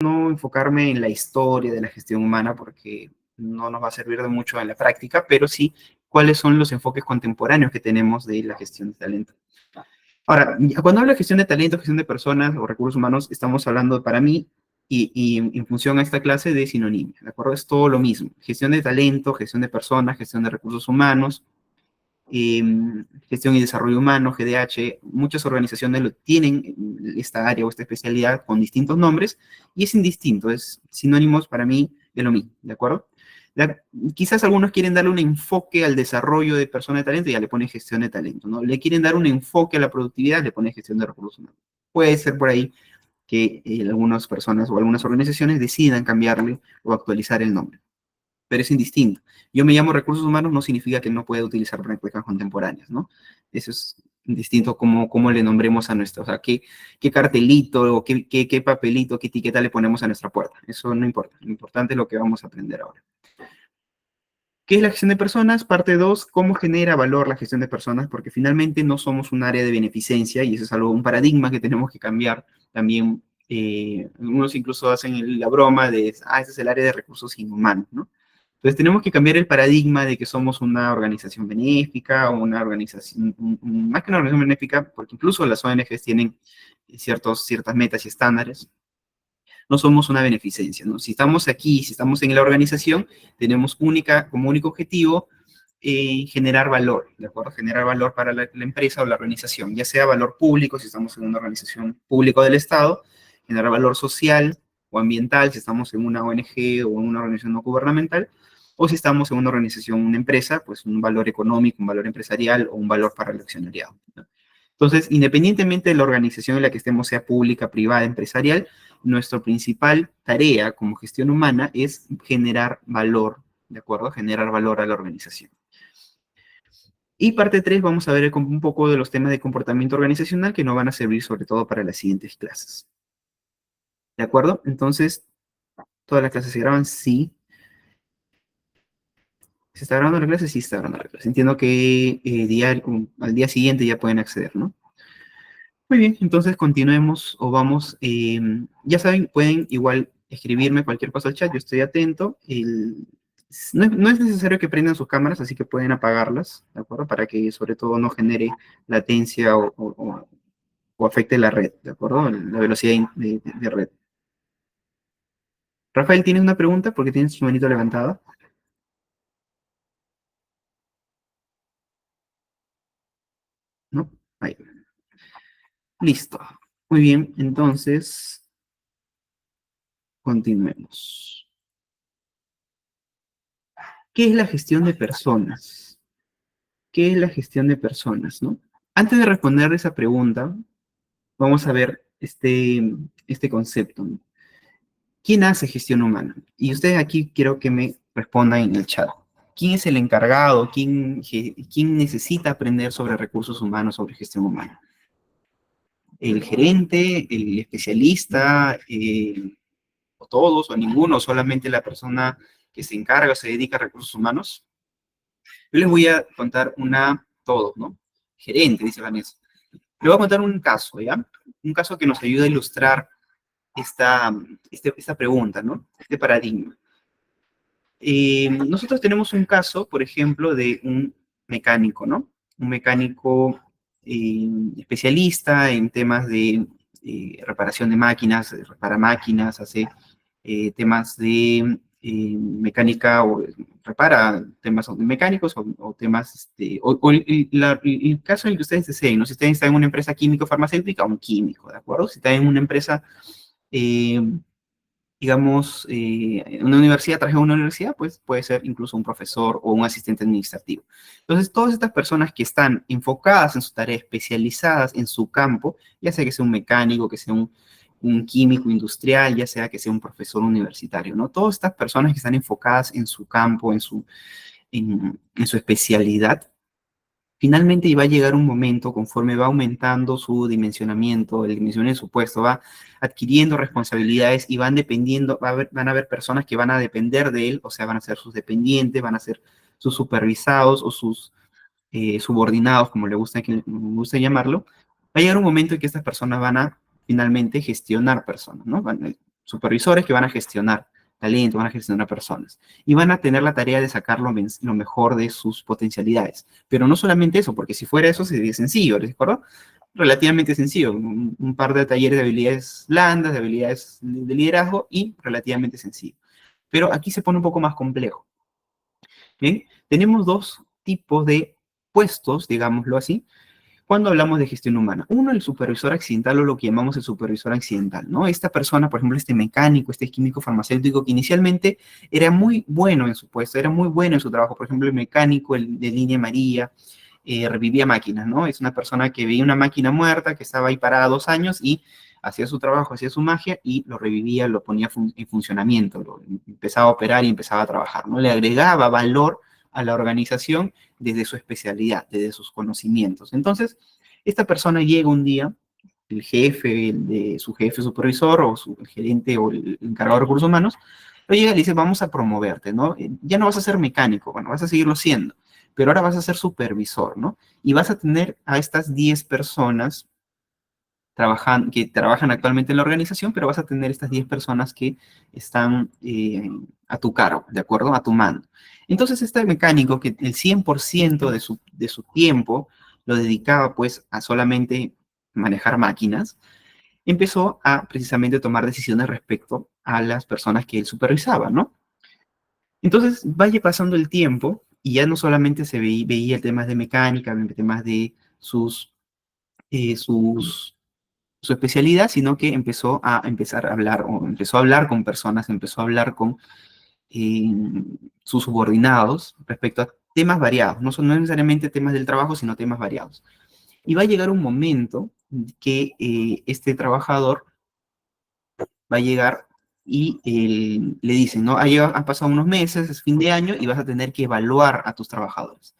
no enfocarme en la historia de la gestión humana porque no nos va a servir de mucho en la práctica, pero sí cuáles son los enfoques contemporáneos que tenemos de la gestión de talento. Ahora, cuando hablo de gestión de talento, gestión de personas o recursos humanos, estamos hablando para mí y en función a esta clase de sinonimia, ¿de acuerdo? Es todo lo mismo. Gestión de talento, gestión de personas, gestión de recursos humanos, eh, gestión y desarrollo humano, GDH, muchas organizaciones lo tienen esta área o esta especialidad con distintos nombres y es indistinto, es sinónimos para mí de lo mismo, ¿de acuerdo? La, quizás algunos quieren darle un enfoque al desarrollo de personas de talento y ya le ponen gestión de talento, ¿no? Le quieren dar un enfoque a la productividad, le ponen gestión de recursos humanos. Puede ser por ahí que algunas personas o algunas organizaciones decidan cambiarle o actualizar el nombre, pero es indistinto. Yo me llamo recursos humanos no significa que no pueda utilizar prácticas contemporáneas, ¿no? Eso es indistinto cómo le nombremos a nuestra, o sea, qué cartelito o qué papelito, qué etiqueta le ponemos a nuestra puerta. Eso no importa. Lo importante es lo que vamos a aprender ahora. ¿Qué es la gestión de personas? Parte 2, ¿cómo genera valor la gestión de personas? Porque finalmente no somos un área de beneficencia y eso es algo, un paradigma que tenemos que cambiar también. Algunos incluso hacen la broma de, ese es el área de recursos inhumanos, ¿no? Entonces tenemos que cambiar el paradigma de que somos una organización benéfica o una organización, más que una organización benéfica, porque incluso las ONGs tienen ciertas metas y estándares. No somos una beneficencia, ¿no? Si estamos aquí, si estamos en la organización, tenemos como único objetivo generar valor, ¿de acuerdo? Generar valor para la empresa o la organización, ya sea valor público, si estamos en una organización pública del Estado, generar valor social o ambiental, si estamos en una ONG o en una organización no gubernamental, o si estamos en una organización, una empresa, pues un valor económico, un valor empresarial o un valor para el accionariado, ¿no? Entonces, independientemente de la organización en la que estemos, sea pública, privada, empresarial, nuestra principal tarea como gestión humana es generar valor, ¿de acuerdo? Generar valor a la organización. Y parte 3 vamos a ver un poco de los temas de comportamiento organizacional que nos van a servir sobre todo para las siguientes clases. ¿De acuerdo? Entonces, ¿todas las clases se graban? Sí. ¿Se está grabando la clase? Sí, está grabando la clase. Entiendo que al día siguiente ya pueden acceder, ¿no? Muy bien, entonces continuemos o vamos. Ya saben, pueden igual escribirme cualquier cosa al chat, yo estoy atento. No es necesario que prendan sus cámaras, así que pueden apagarlas, ¿de acuerdo? Para que sobre todo no genere latencia o afecte la red, ¿de acuerdo? La velocidad de red. Rafael, ¿tienes una pregunta? Porque tienes su manito levantada. ¿No? Ahí. Listo. Muy bien, entonces continuemos. ¿Qué es la gestión de personas? ¿Qué es la gestión de personas, no? Antes de responder esa pregunta, vamos a ver este concepto, ¿no? ¿Quién hace gestión humana? Y ustedes aquí quiero que me respondan en el chat. ¿Quién es el encargado? ¿Quién necesita aprender sobre recursos humanos, sobre gestión humana? ¿El gerente, el especialista, o todos, o ninguno, solamente la persona que se encarga o se dedica a recursos humanos? Yo les voy a contar todos, ¿no? Gerente, dice Vanessa. Le voy a contar un caso, ¿ya? Un caso que nos ayuda a ilustrar esta pregunta, ¿no? Este paradigma. Nosotros tenemos un caso, por ejemplo, de un mecánico, ¿no? Un mecánico especialista en temas de reparación de máquinas, repara máquinas, hace temas de mecánica o repara temas mecánicos o temas, el caso en el que ustedes deseen, ¿no? Si ustedes están en una empresa químico-farmacéutica, un químico, ¿de acuerdo? Si están en una empresa, eh, digamos, en una universidad, traje a una universidad, pues puede ser incluso un profesor o un asistente administrativo. Entonces, todas estas personas que están enfocadas en su tarea, especializadas en su campo, ya sea que sea un mecánico, que sea un químico industrial, ya sea que sea un profesor universitario, ¿no? Todas estas personas que están enfocadas en su campo, en su especialidad, finalmente va a llegar un momento, conforme va aumentando su dimensionamiento, el dimensionamiento de su puesto, va adquiriendo responsabilidades y van a haber personas que van a depender de él, o sea, van a ser sus dependientes, van a ser sus supervisados o sus subordinados, como me gusta llamarlo. Va a llegar un momento en que estas personas van a finalmente gestionar personas, ¿no? supervisores que van a gestionar talento, van a gestionar personas y van a tener la tarea de sacar lo mejor de sus potencialidades. Pero no solamente eso, porque si fuera eso sería sencillo, ¿de acuerdo? Relativamente sencillo, un par de talleres de habilidades blandas, de habilidades de liderazgo y relativamente sencillo. Pero aquí se pone un poco más complejo. Bien, tenemos dos tipos de puestos, digámoslo así, cuando hablamos de gestión humana. Uno, el supervisor accidental o lo que llamamos el supervisor accidental, ¿no? Esta persona, por ejemplo, este mecánico, este químico farmacéutico que inicialmente era muy bueno en su puesto, era muy bueno en su trabajo. Por ejemplo, el mecánico el de línea amarilla, revivía máquinas, ¿no? Es una persona que veía una máquina muerta que estaba ahí parada 2 años y hacía su trabajo, hacía su magia y lo revivía, lo ponía en funcionamiento, empezaba a operar y empezaba a trabajar, ¿no? Le agregaba valor a la organización desde su especialidad, desde sus conocimientos. Entonces, esta persona llega un día, el jefe, de su jefe supervisor o su gerente o el encargado de recursos humanos, lo llega y le dice, vamos a promoverte, ¿no? Ya no vas a ser mecánico, bueno, vas a seguirlo siendo, pero ahora vas a ser supervisor, ¿no? Y vas a tener a estas 10 personas que trabajan actualmente en la organización, pero vas a tener estas 10 personas que están a tu cargo, ¿de acuerdo? A tu mando. Entonces, este mecánico que el 100% de su tiempo lo dedicaba pues a solamente manejar máquinas, empezó a precisamente tomar decisiones respecto a las personas que él supervisaba, ¿no? Entonces, vaya pasando el tiempo y ya no solamente se veía temas de mecánica, temas de eh, sus su especialidad, sino que empezar a hablar, o empezó a hablar con personas, empezó a hablar con eh, sus subordinados respecto a temas variados, no necesariamente temas del trabajo, sino temas variados. Y va a llegar un momento que este trabajador va a llegar y le dicen, ¿no? Han pasado unos meses, es fin de año y vas a tener que evaluar a tus trabajadores.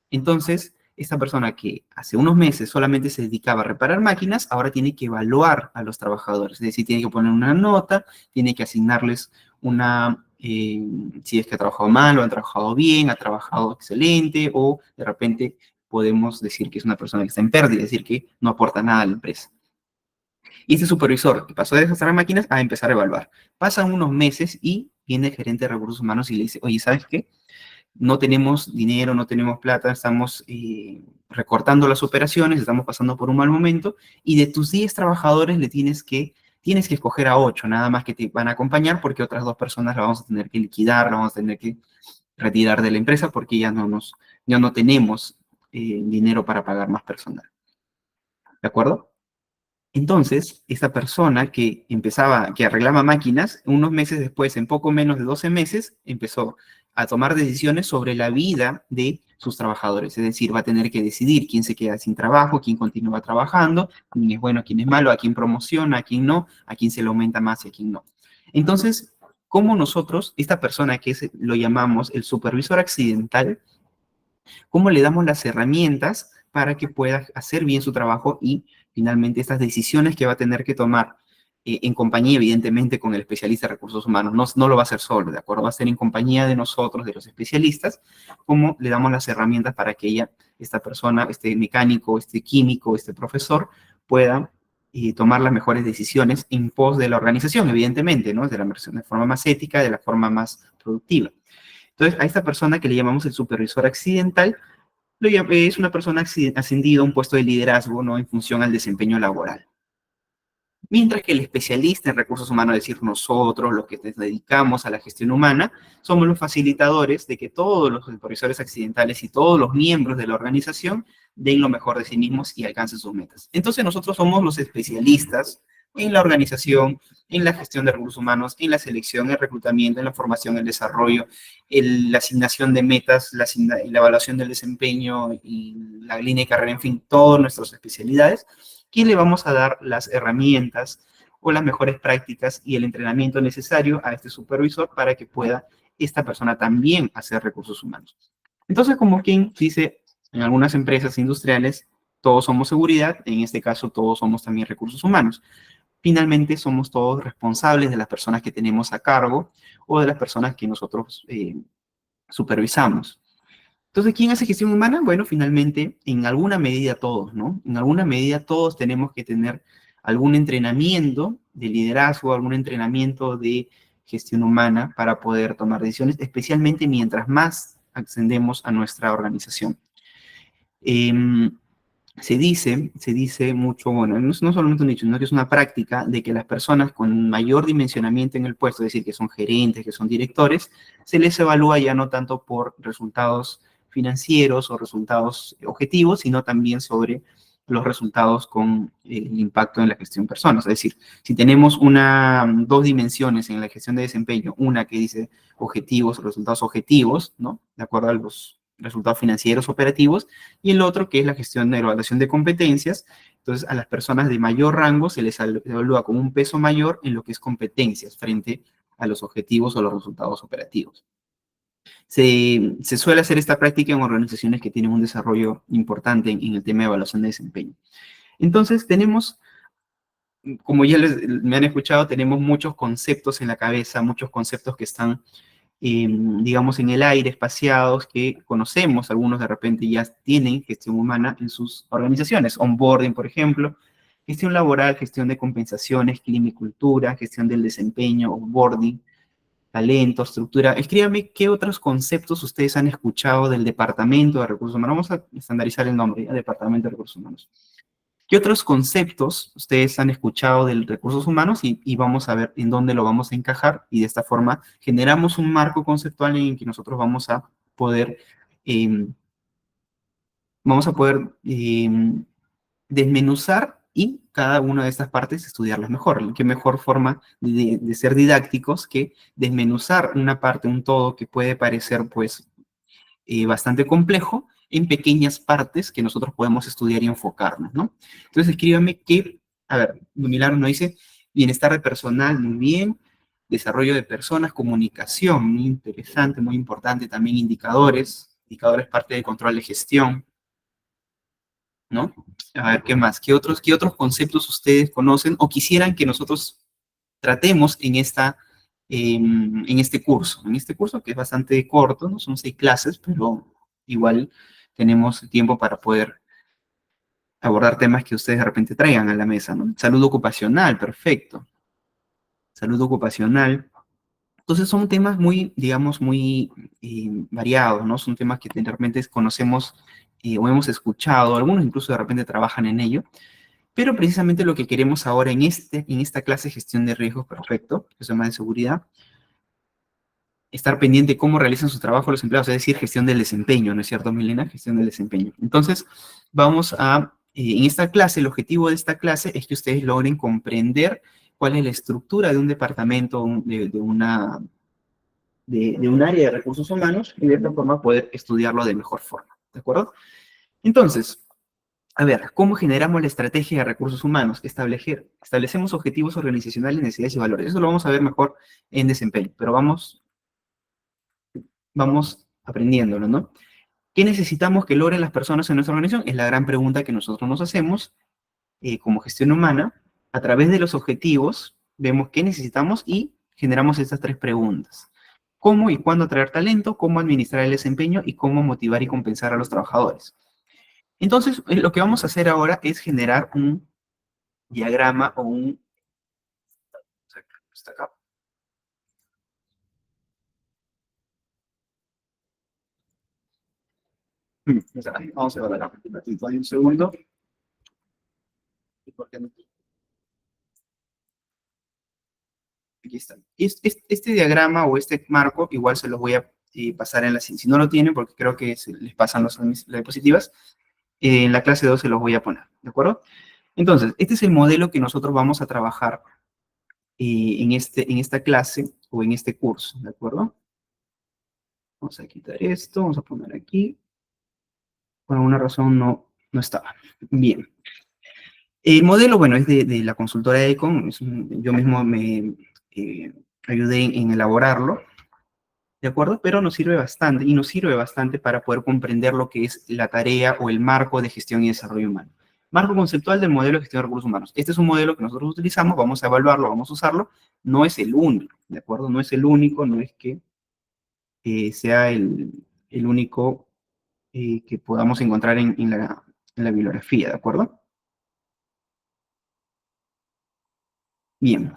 Entonces, esta persona que hace unos meses solamente se dedicaba a reparar máquinas, ahora tiene que evaluar a los trabajadores, es decir, tiene que poner una nota, tiene que asignarles si es que ha trabajado mal o ha trabajado bien, ha trabajado excelente, o de repente podemos decir que es una persona que está en pérdida, es decir, que no aporta nada a la empresa. Y este supervisor que pasó de desarrollar máquinas a empezar a evaluar. Pasan unos meses y viene el gerente de recursos humanos y le dice, oye, ¿sabes qué? No tenemos dinero, no tenemos plata, estamos recortando las operaciones, estamos pasando por un mal momento, y de tus 10 trabajadores tienes que escoger a 8, nada más que te van a acompañar, porque otras 2 personas las vamos a tener que liquidar, las vamos a tener que retirar de la empresa, porque ya no tenemos dinero para pagar más personal. ¿De acuerdo? Entonces, esta persona que arreglaba máquinas, unos meses después, en poco menos de 12 meses, empezó a tomar decisiones sobre la vida de sus trabajadores. Es decir, va a tener que decidir quién se queda sin trabajo, quién continúa trabajando, quién es bueno, quién es malo, a quién promociona, a quién no, a quién se le aumenta más y a quién no. Entonces, ¿cómo nosotros, esta persona lo llamamos el supervisor accidental, cómo le damos las herramientas para que pueda hacer bien su trabajo y finalmente estas decisiones que va a tener que tomar en compañía, evidentemente, con el especialista de recursos humanos? No lo va a hacer solo, ¿de acuerdo? Va a ser en compañía de nosotros, de los especialistas, cómo le damos las herramientas para que esta persona, este mecánico, este químico, este profesor, pueda tomar las mejores decisiones en pos de la organización, evidentemente, ¿no? De forma más ética, de la forma más productiva. Entonces, a esta persona que le llamamos el supervisor accidental, es una persona ascendida a un puesto de liderazgo, ¿no? En función al desempeño laboral. Mientras que el especialista en recursos humanos, es decir, nosotros, los que nos dedicamos a la gestión humana, somos los facilitadores de que todos los supervisores accidentales y todos los miembros de la organización den lo mejor de sí mismos y alcancen sus metas. Entonces nosotros somos los especialistas en la organización, en la gestión de recursos humanos, en la selección, el reclutamiento, en la formación, el desarrollo, la asignación de metas, la evaluación del desempeño y la línea de carrera, en fin, todas nuestras especialidades, que le vamos a dar las herramientas o las mejores prácticas y el entrenamiento necesario a este supervisor para que pueda esta persona también hacer recursos humanos. Entonces, como quien dice, en algunas empresas industriales, todos somos seguridad, en este caso todos somos también recursos humanos. Finalmente, somos todos responsables de las personas que tenemos a cargo o de las personas que nosotros supervisamos. Entonces, ¿quién hace gestión humana? Bueno, finalmente, en alguna medida todos, ¿no? En alguna medida todos tenemos que tener algún entrenamiento de liderazgo, algún entrenamiento de gestión humana para poder tomar decisiones, especialmente mientras más ascendemos a nuestra organización. Eh, se dice mucho, bueno, no, no solamente un dicho, sino que es una práctica de que las personas con mayor dimensionamiento en el puesto, es decir, que son gerentes, que son directores, se les evalúa ya no tanto por resultados financieros o resultados objetivos, sino también sobre los resultados con el impacto en la gestión de personas. Es decir, si tenemos dos dimensiones en la gestión de desempeño, una que dice objetivos o resultados objetivos, ¿no? De acuerdo a los resultados financieros operativos, y el otro que es la gestión de evaluación de competencias. Entonces, a las personas de mayor rango se les evalúa con un peso mayor en lo que es competencias frente a los objetivos o los resultados operativos. Se suele hacer esta práctica en organizaciones que tienen un desarrollo importante en el tema de evaluación de desempeño. Entonces, tenemos, como ya me han escuchado, tenemos muchos conceptos en la cabeza, muchos conceptos que están digamos, en el aire, espaciados, que conocemos, algunos de repente ya tienen gestión humana en sus organizaciones, onboarding, por ejemplo, gestión laboral, gestión de compensaciones, clima y cultura, gestión del desempeño, onboarding, talento, estructura. Escríbame qué otros conceptos ustedes han escuchado del Departamento de Recursos Humanos. Vamos a estandarizar el nombre, ¿ya? Departamento de Recursos Humanos. ¿Qué otros conceptos ustedes han escuchado de recursos humanos y vamos a ver en dónde lo vamos a encajar y de esta forma generamos un marco conceptual en el que nosotros poder, eh, vamos a poder desmenuzar y cada una de estas partes estudiarlas mejor? ¿Qué mejor forma de ser didácticos que desmenuzar una parte, un todo que puede parecer pues bastante complejo en pequeñas partes que nosotros podemos estudiar y enfocarnos, ¿no? Entonces, escríbame que, a ver, Milagro nos dice, bienestar de personal, muy bien, desarrollo de personas, comunicación, muy interesante, muy importante, también indicadores parte de control de gestión, ¿no? A ver, ¿qué más? Qué otros conceptos ustedes conocen o quisieran que nosotros tratemos en este curso? En este curso que es bastante corto, ¿no? Son 6 clases, pero igual tenemos tiempo para poder abordar temas que ustedes de repente traigan a la mesa, ¿no? Salud ocupacional, perfecto. Salud ocupacional. Entonces son temas muy, digamos, muy variados, ¿no? Son temas que de repente conocemos o hemos escuchado, algunos incluso de repente trabajan en ello, pero precisamente lo que queremos ahora en esta clase de gestión de riesgos, perfecto, que es más de seguridad, estar pendiente de cómo realizan su trabajo los empleados, es decir, gestión del desempeño, ¿no es cierto, Milena? Gestión del desempeño. Entonces, en esta clase, el objetivo de esta clase es que ustedes logren comprender cuál es la estructura de un departamento, de un área de recursos humanos, y de esta forma poder estudiarlo de mejor forma, ¿de acuerdo? Entonces, a ver, ¿cómo generamos la estrategia de recursos humanos? Establecemos objetivos organizacionales, necesidades y valores. Eso lo vamos a ver mejor en desempeño, pero vamos aprendiéndolo, ¿no? ¿Qué necesitamos que logren las personas en nuestra organización? Es la gran pregunta que nosotros nos hacemos como gestión humana. A través de los objetivos, vemos qué necesitamos y generamos estas 3 preguntas. ¿Cómo y cuándo atraer talento? ¿Cómo administrar el desempeño? ¿Y cómo motivar y compensar a los trabajadores? Entonces, lo que vamos a hacer ahora es generar un diagrama o un... Está acá. Vamos a ver acá. Un segundo. Aquí está. Este diagrama o este marco, igual se los voy a pasar en la... Si no lo tienen, porque creo que les pasan las diapositivas, en la clase 2 se los voy a poner, ¿de acuerdo? Entonces, este es el modelo que nosotros vamos a trabajar en esta clase o en este curso, ¿de acuerdo? Vamos a quitar esto, vamos a poner aquí. Por alguna razón no estaba. Bien. El modelo, bueno, es de la consultora Econ. Yo mismo me ayudé en elaborarlo, ¿de acuerdo? Pero nos sirve bastante, y nos sirve bastante para poder comprender lo que es la tarea o el marco de gestión y desarrollo humano. Marco conceptual del modelo de gestión de recursos humanos. Este es un modelo que nosotros utilizamos, vamos a evaluarlo, vamos a usarlo. No es el único, ¿de acuerdo? No es el único, no es que sea el único que podamos encontrar en la bibliografía, ¿de acuerdo? Bien.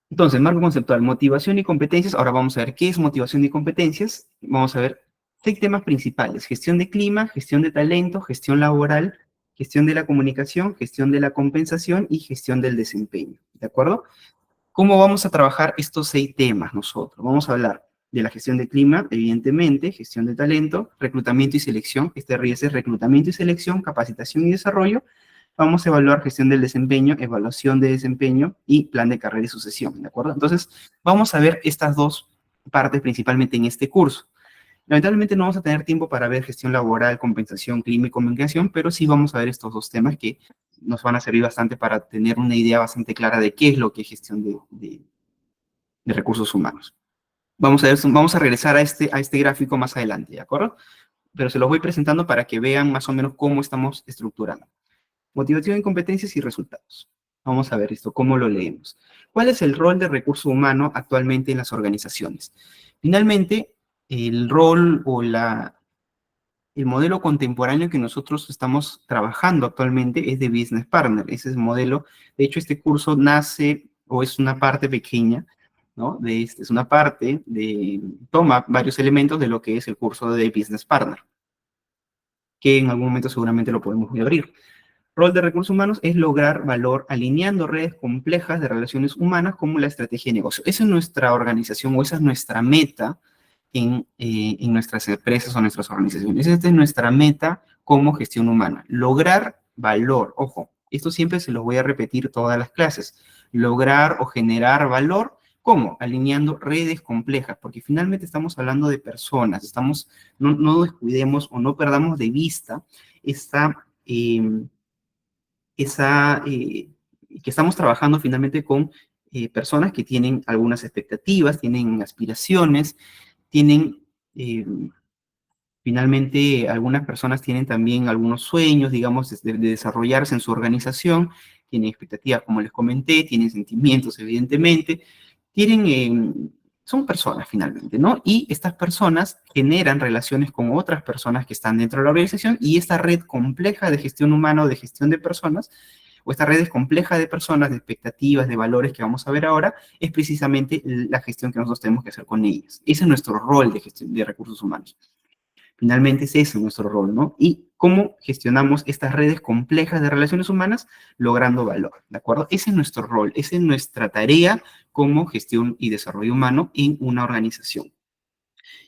Entonces, marco conceptual, motivación y competencias. Ahora vamos a ver qué es motivación y competencias. Vamos a ver 6 temas principales: gestión de clima, gestión de talento, gestión laboral, gestión de la comunicación, gestión de la compensación y gestión del desempeño. ¿De acuerdo? ¿Cómo vamos a trabajar estos 6 temas nosotros? Vamos a hablar de la gestión de clima, evidentemente, gestión de talento, reclutamiento y selección. Este RIES es reclutamiento y selección, capacitación y desarrollo. Vamos a evaluar gestión del desempeño, evaluación de desempeño y plan de carrera y sucesión, ¿de acuerdo? Entonces, vamos a ver estas dos partes principalmente en este curso. Lamentablemente no vamos a tener tiempo para ver gestión laboral, compensación, clima y comunicación, pero sí vamos a ver estos 2 temas que nos van a servir bastante para tener una idea bastante clara de qué es lo que es gestión de recursos humanos. Vamos a regresar a este gráfico más adelante, ¿de acuerdo? Pero se los voy presentando para que vean más o menos cómo estamos estructurando. Motivación, competencias y resultados. Vamos a ver esto, cómo lo leemos. ¿Cuál es el rol de recurso humano actualmente en las organizaciones? Finalmente, el rol o el modelo contemporáneo que nosotros estamos trabajando actualmente es de Business Partner. Ese es el modelo. De hecho, este curso nace o es una parte pequeña, ¿no? Es una parte toma varios elementos de lo que es el curso de Business Partner, que en algún momento seguramente lo podemos abrir. Rol de recursos humanos es lograr valor alineando redes complejas de relaciones humanas como la estrategia de negocio. Esa es nuestra organización o esa es nuestra meta en nuestras empresas o nuestras organizaciones. Esta es nuestra meta como gestión humana. Lograr valor. Ojo, esto siempre se lo voy a repetir todas las clases. Lograr o generar valor. ¿Cómo? Alineando redes complejas, porque finalmente estamos hablando de personas. No descuidemos o no perdamos de vista que estamos trabajando finalmente con personas que tienen algunas expectativas, tienen aspiraciones, tienen, finalmente, algunas personas tienen también algunos sueños, digamos, de desarrollarse en su organización, tienen expectativas, como les comenté, tienen sentimientos, evidentemente, son personas finalmente, ¿no? Y estas personas generan relaciones con otras personas que están dentro de la organización y esta red compleja de gestión humana o de gestión de personas o esta red es compleja de personas, de expectativas, de valores que vamos a ver ahora, es precisamente la gestión que nosotros tenemos que hacer con ellas. Ese es nuestro rol de gestión de recursos humanos. Finalmente es ese nuestro rol, ¿no? Y cómo gestionamos estas redes complejas de relaciones humanas logrando valor, ¿de acuerdo? Ese es nuestro rol, esa es nuestra tarea como gestión y desarrollo humano en una organización.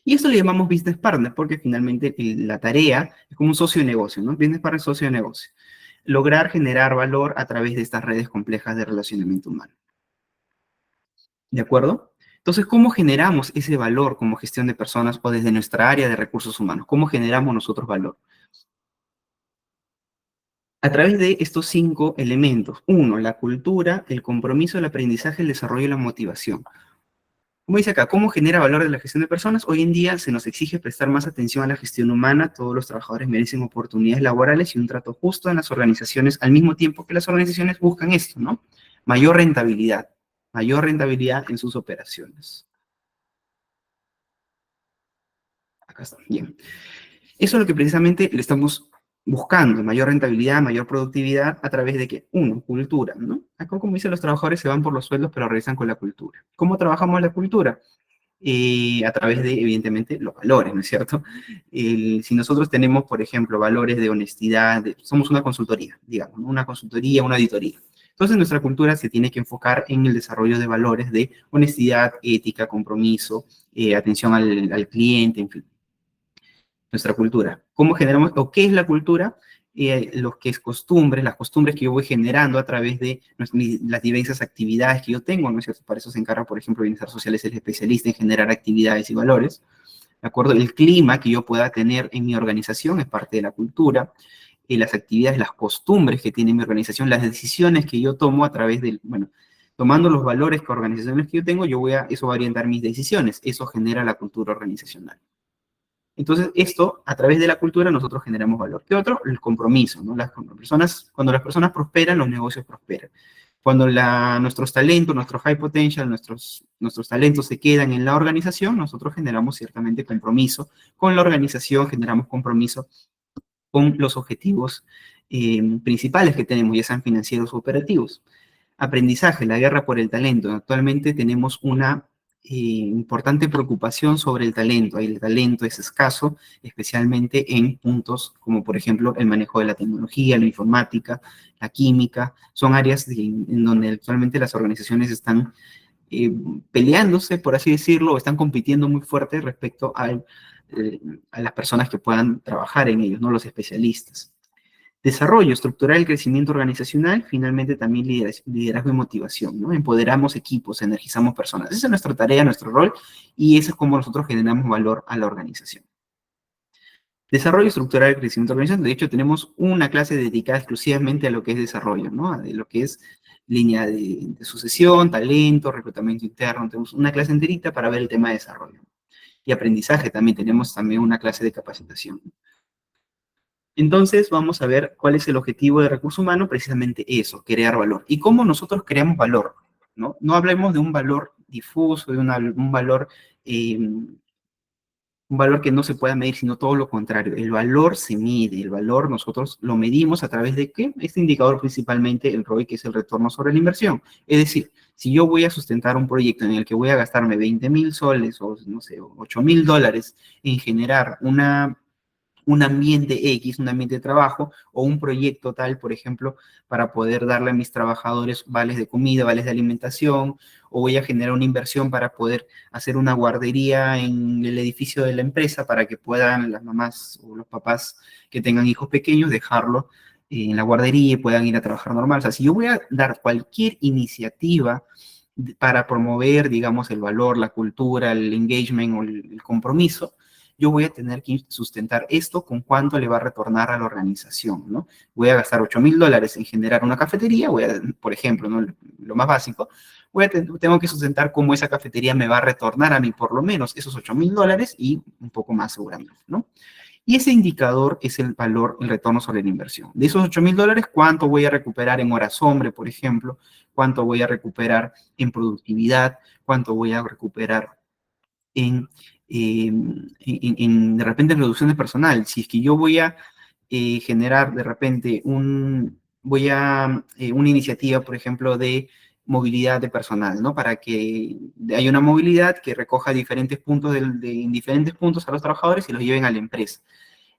Y esto le llamamos business partner porque finalmente la tarea es como un socio de negocio, ¿no? Business partner es socio de negocio. Lograr generar valor a través de estas redes complejas de relacionamiento humano. ¿De acuerdo? Entonces, ¿cómo generamos ese valor como gestión de personas o desde nuestra área de recursos humanos? ¿Cómo generamos nosotros valor? A través de estos 5 elementos. 1, la cultura, el compromiso, el aprendizaje, el desarrollo y la motivación. Como dice acá, ¿cómo genera valor de la gestión de personas? Hoy en día se nos exige prestar más atención a la gestión humana. Todos los trabajadores merecen oportunidades laborales y un trato justo en las organizaciones, al mismo tiempo que las organizaciones buscan esto, ¿no? Mayor rentabilidad en sus operaciones. Acá está, bien. Eso es lo que precisamente le estamos buscando, mayor rentabilidad, mayor productividad, a través de qué? 1, cultura, ¿no? Acá, como dicen los trabajadores, se van por los sueldos, pero regresan con la cultura. ¿Cómo trabajamos la cultura? A través de, evidentemente, los valores, ¿no es cierto? Si nosotros tenemos, por ejemplo, valores de honestidad, somos una consultoría, digamos, ¿no? Una consultoría, una auditoría. Entonces, nuestra cultura se tiene que enfocar en el desarrollo de valores de honestidad, ética, compromiso, atención al cliente, en fin, nuestra cultura. ¿Cómo generamos, o qué es la cultura? Lo que es costumbres, las costumbres que yo voy generando a través de las diversas actividades que yo tengo, ¿no es cierto? Para eso se encarga, por ejemplo, Bienestar Social es el especialista en generar actividades y valores, ¿de acuerdo? El clima que yo pueda tener en mi organización es parte de la cultura, las actividades, las costumbres que tiene mi organización, las decisiones que yo tomo a través del, bueno, tomando los valores que organizaciones que yo tengo, eso va a orientar mis decisiones, eso genera la cultura organizacional. Entonces, esto, a través de la cultura, nosotros generamos valor. ¿Qué otro? El compromiso, ¿no? Cuando las personas prosperan, los negocios prosperan. Cuando nuestros talentos, nuestro high potential, nuestros talentos se quedan en la organización, nosotros generamos ciertamente compromiso con la organización, generamos compromiso con los objetivos principales que tenemos, ya sean financieros o operativos. Aprendizaje, la guerra por el talento. Actualmente tenemos una importante preocupación sobre el talento. El talento es escaso, especialmente en puntos como, por ejemplo, el manejo de la tecnología, la informática, la química. Son áreas en donde actualmente las organizaciones están peleándose, por así decirlo, o están compitiendo muy fuerte respecto a las personas que puedan trabajar en ellos, ¿no? Los especialistas. Desarrollo, estructurar el crecimiento organizacional, finalmente también liderazgo y motivación, ¿no? Empoderamos equipos, energizamos personas. Esa es nuestra tarea, nuestro rol, y eso es como nosotros generamos valor a la organización. Desarrollo estructural del crecimiento organizacional. De hecho, tenemos una clase dedicada exclusivamente a lo que es desarrollo, ¿no? De lo que es línea de sucesión, talento, reclutamiento interno. Tenemos una clase enterita para ver el tema de desarrollo. Y aprendizaje también. Tenemos también una clase de capacitación. Entonces, vamos a ver cuál es el objetivo de recurso humano, precisamente eso, crear valor. ¿Y cómo nosotros creamos valor? No, no hablemos de un valor difuso, de un valor que no se pueda medir, sino todo lo contrario. El valor se mide, el valor nosotros lo medimos a través de ¿qué? Este indicador principalmente, el ROI, que es el retorno sobre la inversión. Es decir, si yo voy a sustentar un proyecto en el que voy a gastarme 20.000 soles o, no sé, $8.000 en generar un ambiente X, un ambiente de trabajo o un proyecto tal, por ejemplo, para poder darle a mis trabajadores vales de comida, vales de alimentación, o voy a generar una inversión para poder hacer una guardería en el edificio de la empresa para que puedan las mamás o los papás que tengan hijos pequeños dejarlo en la guardería y puedan ir a trabajar normal. O sea, si yo voy a dar cualquier iniciativa para promover, digamos, el valor, la cultura, el engagement o el compromiso, yo voy a tener que sustentar esto con cuánto le va a retornar a la organización, ¿no? Voy a gastar $8.000 en generar una cafetería, por ejemplo, ¿no? Lo más básico, tengo que sustentar cómo esa cafetería me va a retornar a mí por lo menos esos $8.000 y un poco más seguramente, ¿no? Y ese indicador es el valor, el retorno sobre la inversión. De esos $8.000, ¿cuánto voy a recuperar en horas hombre, por ejemplo? ¿Cuánto voy a recuperar en productividad? ¿Cuánto voy a recuperar en, de repente en reducción de personal? Si es que yo voy a generar de repente una iniciativa, por ejemplo, de movilidad de personal, ¿no? Para que haya una movilidad que recoja diferentes puntos en diferentes puntos a los trabajadores y los lleven a la empresa.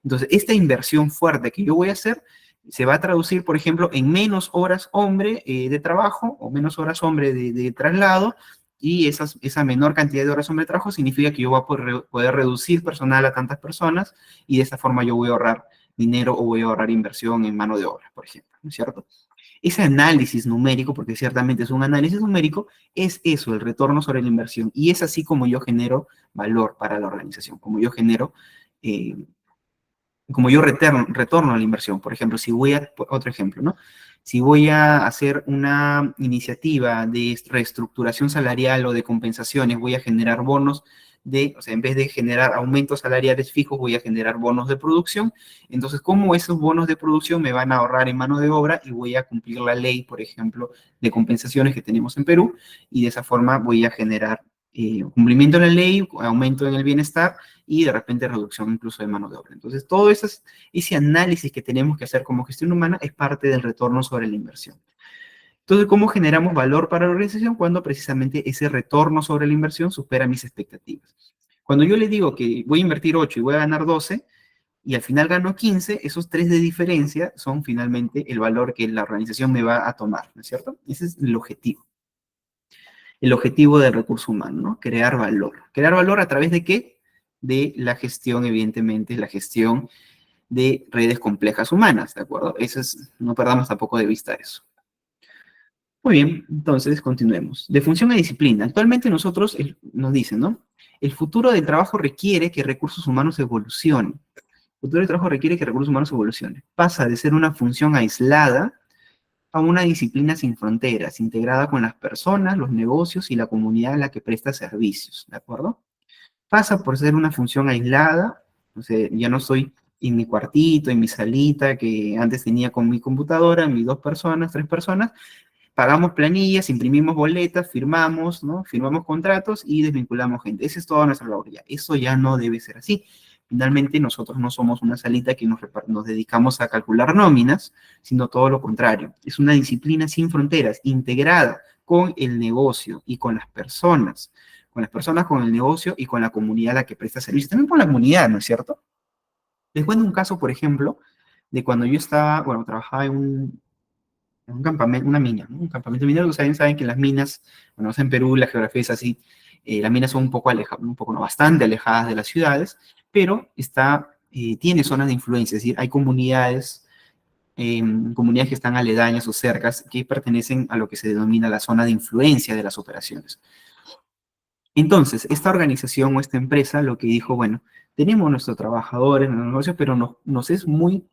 Entonces, esta inversión fuerte que yo voy a hacer se va a traducir, por ejemplo, en menos horas hombre de trabajo o menos horas hombre de traslado, y esa menor cantidad de horas hombre de trabajo significa que yo voy a poder reducir personal a tantas personas y de esta forma yo voy a ahorrar dinero o voy a ahorrar inversión en mano de obra, por ejemplo, ¿no es cierto? Ese análisis numérico, porque ciertamente es un análisis numérico, es eso, el retorno sobre la inversión. Y es así como yo genero valor para la organización, eh, como yo retorno a la inversión. Por ejemplo, otro ejemplo, ¿no? Si voy a hacer una iniciativa de reestructuración salarial o de compensaciones, voy a generar bonos o sea, en vez de generar aumentos salariales fijos, voy a generar bonos de producción. Entonces, ¿cómo esos bonos de producción me van a ahorrar en mano de obra y voy a cumplir la ley, por ejemplo, de compensaciones que tenemos en Perú? Y de esa forma voy a generar cumplimiento de la ley, aumento en el bienestar y de repente reducción incluso de mano de obra. Entonces, todo ese análisis que tenemos que hacer como gestión humana es parte del retorno sobre la inversión. Entonces, ¿cómo generamos valor para la organización? Cuando precisamente ese retorno sobre la inversión supera mis expectativas. Cuando yo le digo que voy a invertir 8 y voy a ganar 12, y al final gano 15, esos 3 de diferencia son finalmente el valor que la organización me va a tomar, ¿no es cierto? Ese es el objetivo. El objetivo del recurso humano, ¿no? Crear valor. ¿Crear valor a través de qué? De la gestión, evidentemente, la gestión de redes complejas humanas, ¿de acuerdo? No perdamos tampoco de vista eso. Muy bien, entonces continuemos. De función a disciplina. Actualmente nos dicen, ¿no? El futuro del trabajo requiere que recursos humanos evolucionen. El futuro del trabajo requiere que recursos humanos evolucionen. Pasa de ser una función aislada a una disciplina sin fronteras, integrada con las personas, los negocios y la comunidad a la que presta servicios, ¿de acuerdo? Pasa por ser una función aislada, o sea, ya no estoy en mi cuartito, en mi salita, que antes tenía con mi computadora, mis 2 personas, 3 personas, pagamos planillas, imprimimos boletas, firmamos, ¿no? Firmamos contratos y desvinculamos gente. Esa es toda nuestra labor ya. Eso ya no debe ser así. Finalmente, nosotros no somos una salita que nos dedicamos a calcular nóminas, sino todo lo contrario. Es una disciplina sin fronteras, integrada con el negocio y con las personas, con el negocio y con la comunidad a la que presta servicio. También con la comunidad, ¿no es cierto? Les cuento un caso, por ejemplo, de cuando yo estaba, bueno, trabajaba en un campamento, una mina, ¿no? Un campamento minero. Ustedes saben que las minas, bueno, en Perú la geografía es así, las minas son un poco alejadas, un poco, no, bastante alejadas de las ciudades, pero tiene zonas de influencia, es decir, hay comunidades que están aledañas o cercas que pertenecen a lo que se denomina la zona de influencia de las operaciones. Entonces, esta organización o esta empresa lo que dijo, bueno, tenemos nuestros trabajadores, nuestros negocios, pero nos es muy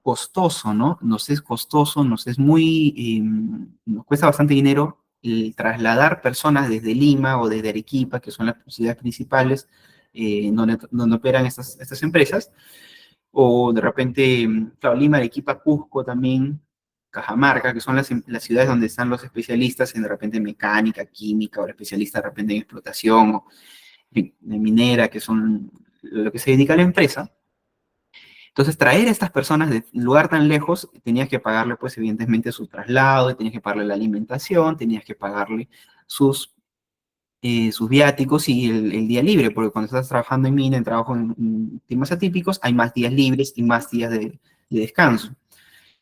costoso, ¿no? Nos es costoso, nos cuesta bastante dinero el trasladar personas desde Lima o desde Arequipa, que son las ciudades principales donde operan estas empresas, o de repente, claro, Lima, Arequipa, Cusco también, Cajamarca, que son las ciudades donde están los especialistas en de repente mecánica, química, o el especialista de repente en explotación, o de minera, que son lo que se dedica a la empresa. Entonces, traer a estas personas de un lugar tan lejos, tenías que pagarle, pues, evidentemente, su traslado, tenías que pagarle la alimentación, tenías que pagarle sus viáticos y el día libre, porque cuando estás trabajando en mina, en trabajo en temas atípicos, hay más días libres y más días de descanso.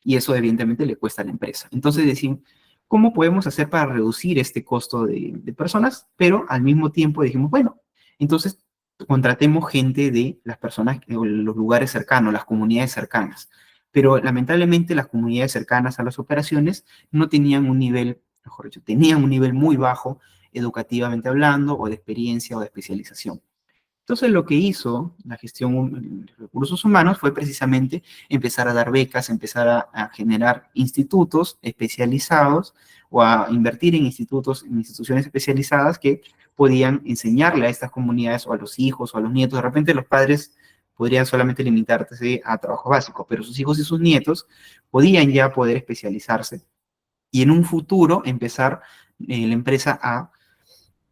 Y eso evidentemente le cuesta a la empresa. Entonces decimos, ¿cómo podemos hacer para reducir este costo de personas? Pero al mismo tiempo dijimos, bueno, entonces contratemos gente de las personas, o los lugares cercanos, las comunidades cercanas. Pero lamentablemente las comunidades cercanas a las operaciones no tenían un nivel, mejor dicho, tenían un nivel muy bajo educativamente hablando, o de experiencia o de especialización. Entonces, lo que hizo la gestión de recursos humanos fue precisamente empezar a dar becas, empezar a generar institutos especializados o a invertir en instituciones especializadas que podían enseñarle a estas comunidades o a los hijos o a los nietos. De repente los padres podrían solamente limitarse a trabajo básico, pero sus hijos y sus nietos podían ya poder especializarse y en un futuro empezar la empresa a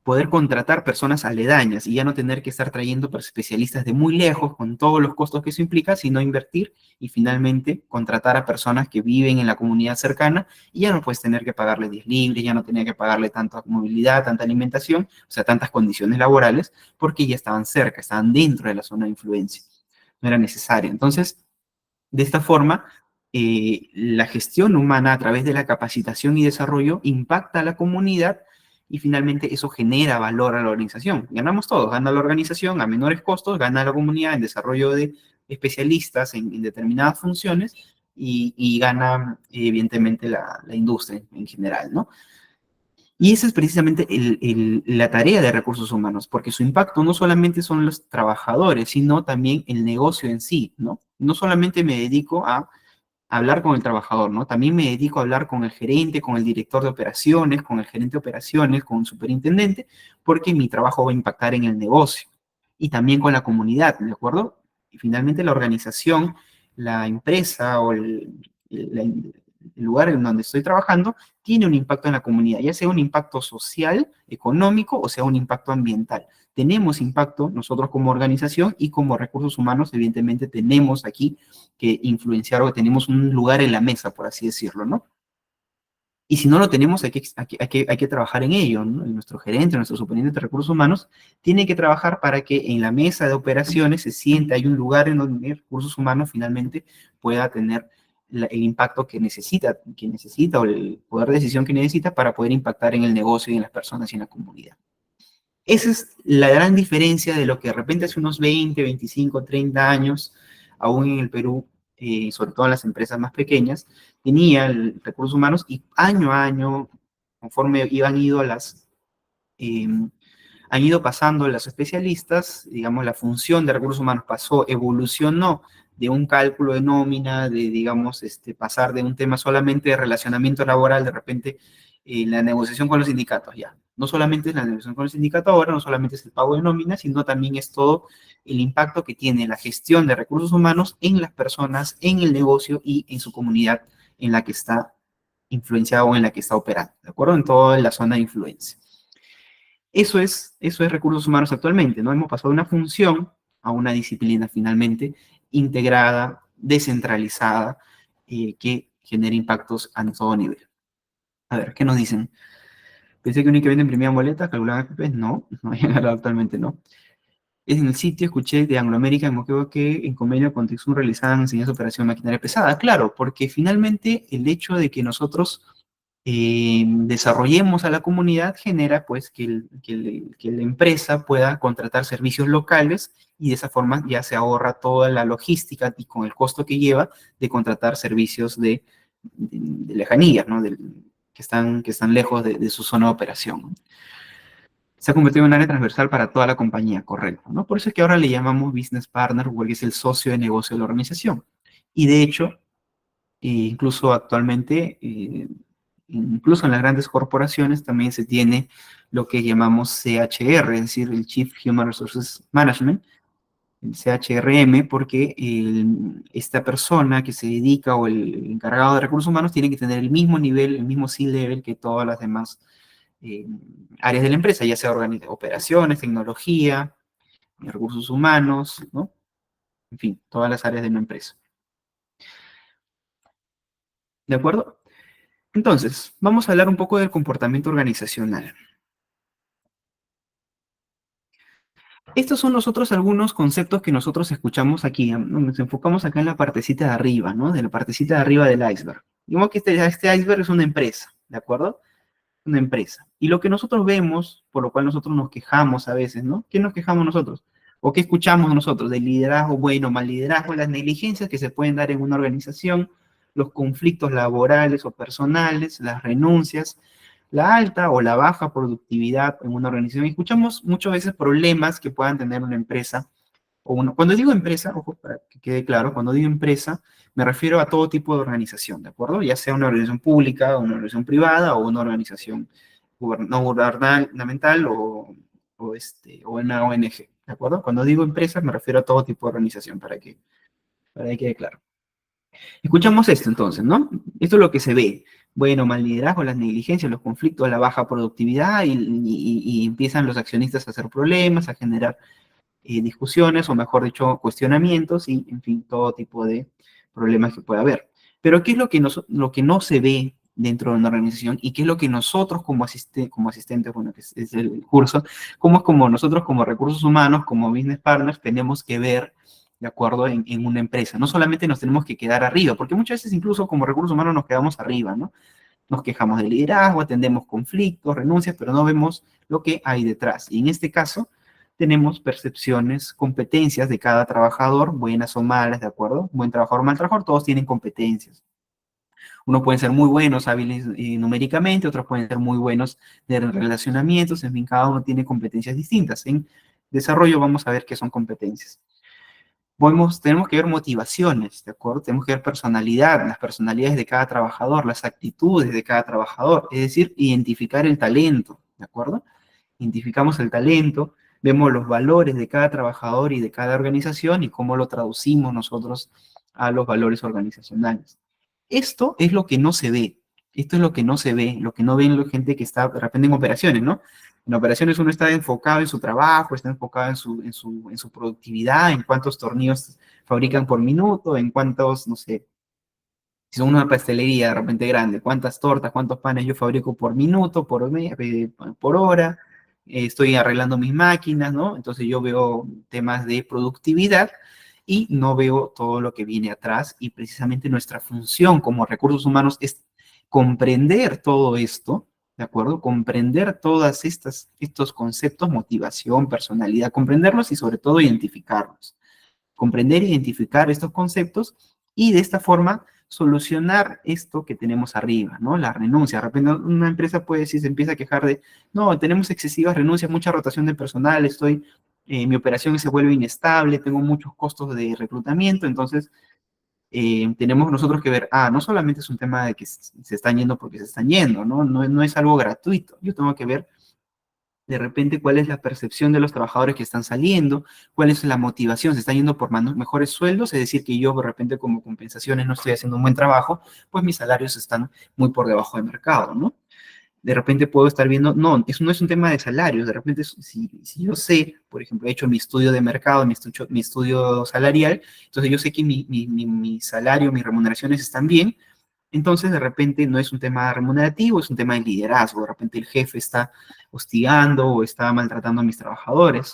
poder contratar personas aledañas y ya no tener que estar trayendo especialistas de muy lejos con todos los costos que eso implica, sino invertir y finalmente contratar a personas que viven en la comunidad cercana y ya no puedes tener que pagarle días libres, ya no tenía que pagarle tanta movilidad, tanta alimentación, o sea, tantas condiciones laborales, porque ya estaban cerca, estaban dentro de la zona de influencia. No era necesario. Entonces, de esta forma, la gestión humana a través de la capacitación y desarrollo impacta a la comunidad y finalmente eso genera valor a la organización. Ganamos todos, gana la organización a menores costos, gana la comunidad en desarrollo de especialistas en determinadas funciones y gana evidentemente la industria en general, ¿no? Y esa es precisamente la tarea de recursos humanos, porque su impacto no solamente son los trabajadores, sino también el negocio en sí, ¿no? No solamente me dedico a hablar con el trabajador, ¿no? También me dedico a hablar con el gerente, con el director de operaciones, con el gerente de operaciones, con el superintendente, porque mi trabajo va a impactar en el negocio y también con la comunidad, ¿de acuerdo? Y finalmente la organización, la empresa o el lugar en donde estoy trabajando tiene un impacto en la comunidad, ya sea un impacto social, económico o sea un impacto ambiental. Tenemos impacto nosotros como organización y como recursos humanos, evidentemente tenemos aquí que influenciar o tenemos un lugar en la mesa, por así decirlo, ¿no? Y si no lo tenemos, hay que trabajar en ello, ¿no? Y nuestro gerente, nuestro superintendente de recursos humanos, tiene que trabajar para que en la mesa de operaciones se sienta, hay un lugar en donde recursos humanos finalmente pueda tener el impacto que necesita o el poder de decisión que necesita para poder impactar en el negocio y en las personas y en la comunidad. Esa es la gran diferencia de lo que de repente hace unos 20, 25, 30 años, aún en el Perú, sobre todo en las empresas más pequeñas, tenía el recursos humanos y año a año, conforme eh, han ido pasando los especialistas, digamos, la función de recursos humanos pasó, evolucionó de un cálculo de nómina, de, digamos, pasar de un tema solamente de relacionamiento laboral, de repente, la negociación con los sindicatos, ya. No solamente es la negociación con el sindicato ahora, no solamente es el pago de nómina, sino también es todo el impacto que tiene la gestión de recursos humanos en las personas, en el negocio y en su comunidad en la que está influenciado o en la que está operando, ¿de acuerdo? En toda la zona de influencia. Eso es recursos humanos actualmente, ¿no? Hemos pasado de una función a una disciplina finalmente integrada, descentralizada, que genere impactos a todo nivel. A ver, ¿qué nos dicen? Pensé que únicamente imprimían boletas, calculaban FP. No, no, actualmente no. Es en el sitio, escuché de Anglo American, me acuerdo que en convenio con Texum realizaban enseñanza de operación de maquinaria pesada. Claro, porque finalmente el hecho de que nosotros desarrollemos a la comunidad genera pues que la empresa pueda contratar servicios locales y de esa forma ya se ahorra toda la logística y con el costo que lleva de contratar servicios de lejanía, ¿no? Que están lejos de su zona de operación, ¿no? Se ha convertido en un área transversal para toda la compañía, correcto, ¿no? Por eso es que ahora le llamamos business partner, porque es el socio de negocio de la organización. Y de hecho, incluso actualmente, incluso en las grandes corporaciones también se tiene lo que llamamos CHR, es decir, el Chief Human Resources Management, el CHRM, porque esta persona que se dedica o el encargado de recursos humanos tiene que tener el mismo nivel, el mismo C-level que todas las demás eh, áreas de la empresa, ya sea operaciones, tecnología, recursos humanos, ¿no? En fin, todas las áreas de una empresa. ¿De acuerdo? Entonces, vamos a hablar un poco del comportamiento organizacional. Estos son nosotros algunos conceptos que nosotros escuchamos aquí. Nos enfocamos acá en la partecita de arriba, ¿no? De la partecita de arriba del iceberg. Digamos que este iceberg es una empresa, ¿de acuerdo? Una empresa. Y lo que nosotros vemos, por lo cual nosotros nos quejamos a veces, ¿no? ¿Qué nos quejamos nosotros? ¿O qué escuchamos nosotros? Del liderazgo bueno, mal liderazgo, las negligencias que se pueden dar en una organización, los conflictos laborales o personales, las renuncias, la alta o la baja productividad en una organización. Y escuchamos muchas veces problemas que puedan tener una empresa o uno. Cuando digo empresa, ojo, para que quede claro, cuando digo empresa, me refiero a todo tipo de organización, ¿de acuerdo? Ya sea una organización pública, una organización privada o una organización no gubernamental o una ONG, ¿de acuerdo? Cuando digo empresa, me refiero a todo tipo de organización, para que quede claro. Escuchamos esto entonces, ¿no? Esto es lo que se ve. Bueno, mal liderazgo, las negligencias, los conflictos, la baja productividad y empiezan los accionistas a hacer problemas, a generar discusiones o mejor dicho, cuestionamientos y, en fin, todo tipo de problemas que pueda haber. Pero ¿qué es lo que no se ve dentro de una organización y qué es lo que nosotros como asistentes, bueno, que es el curso, cómo es como nosotros como recursos humanos, como business partners, tenemos que ver de acuerdo en una empresa? No solamente nos tenemos que quedar arriba, porque muchas veces incluso como recursos humanos nos quedamos arriba, ¿no? Nos quejamos del liderazgo, atendemos conflictos, renuncias, pero no vemos lo que hay detrás. Y en este caso, tenemos percepciones, competencias de cada trabajador, buenas o malas, ¿de acuerdo? Buen trabajador, mal trabajador, todos tienen competencias. Unos pueden ser muy buenos, hábiles numéricamente, otros pueden ser muy buenos de relacionamientos, en fin, cada uno tiene competencias distintas. En desarrollo vamos a ver qué son competencias. Tenemos que ver motivaciones, ¿de acuerdo? Tenemos que ver personalidad, las personalidades de cada trabajador, las actitudes de cada trabajador, es decir, identificar el talento, ¿de acuerdo? Identificamos el talento, vemos los valores de cada trabajador y de cada organización y cómo lo traducimos nosotros a los valores organizacionales. Esto es lo que no se ve. Esto es lo que no se ve, lo que no ven la gente que está de repente en operaciones, ¿no? En operaciones uno está enfocado en su trabajo, está enfocado en su productividad, en cuántos tornillos fabrican por minuto, en cuántos, no sé, si son una pastelería de repente grande, cuántas tortas, cuántos panes yo fabrico por minuto, por hora, estoy arreglando mis máquinas, ¿no? Entonces yo veo temas de productividad y no veo todo lo que viene atrás y precisamente nuestra función como recursos humanos es comprender todo esto, ¿de acuerdo? Comprender estos conceptos, motivación, personalidad, comprenderlos y sobre todo identificarlos. Comprender e identificar estos conceptos y de esta forma solucionar esto que tenemos arriba, ¿no? La renuncia. De repente una empresa puede decir, se empieza a quejar de, no, tenemos excesivas renuncias, mucha rotación de personal, mi operación se vuelve inestable, tengo muchos costos de reclutamiento, entonces tenemos nosotros que ver, no solamente es un tema de que se están yendo porque se están yendo, ¿no? No es algo gratuito. Yo tengo que ver de repente cuál es la percepción de los trabajadores que están saliendo, cuál es la motivación, se están yendo por mejores sueldos, es decir, que yo de repente como compensaciones no estoy haciendo un buen trabajo, pues mis salarios están muy por debajo del mercado, ¿no? De repente puedo estar viendo, no, eso no es un tema de salarios, de repente si yo sé, por ejemplo, he hecho mi estudio de mercado, mi estudio salarial, entonces yo sé que mi salario, mis remuneraciones están bien, entonces de repente no es un tema remunerativo, es un tema de liderazgo, de repente el jefe está hostigando o está maltratando a mis trabajadores.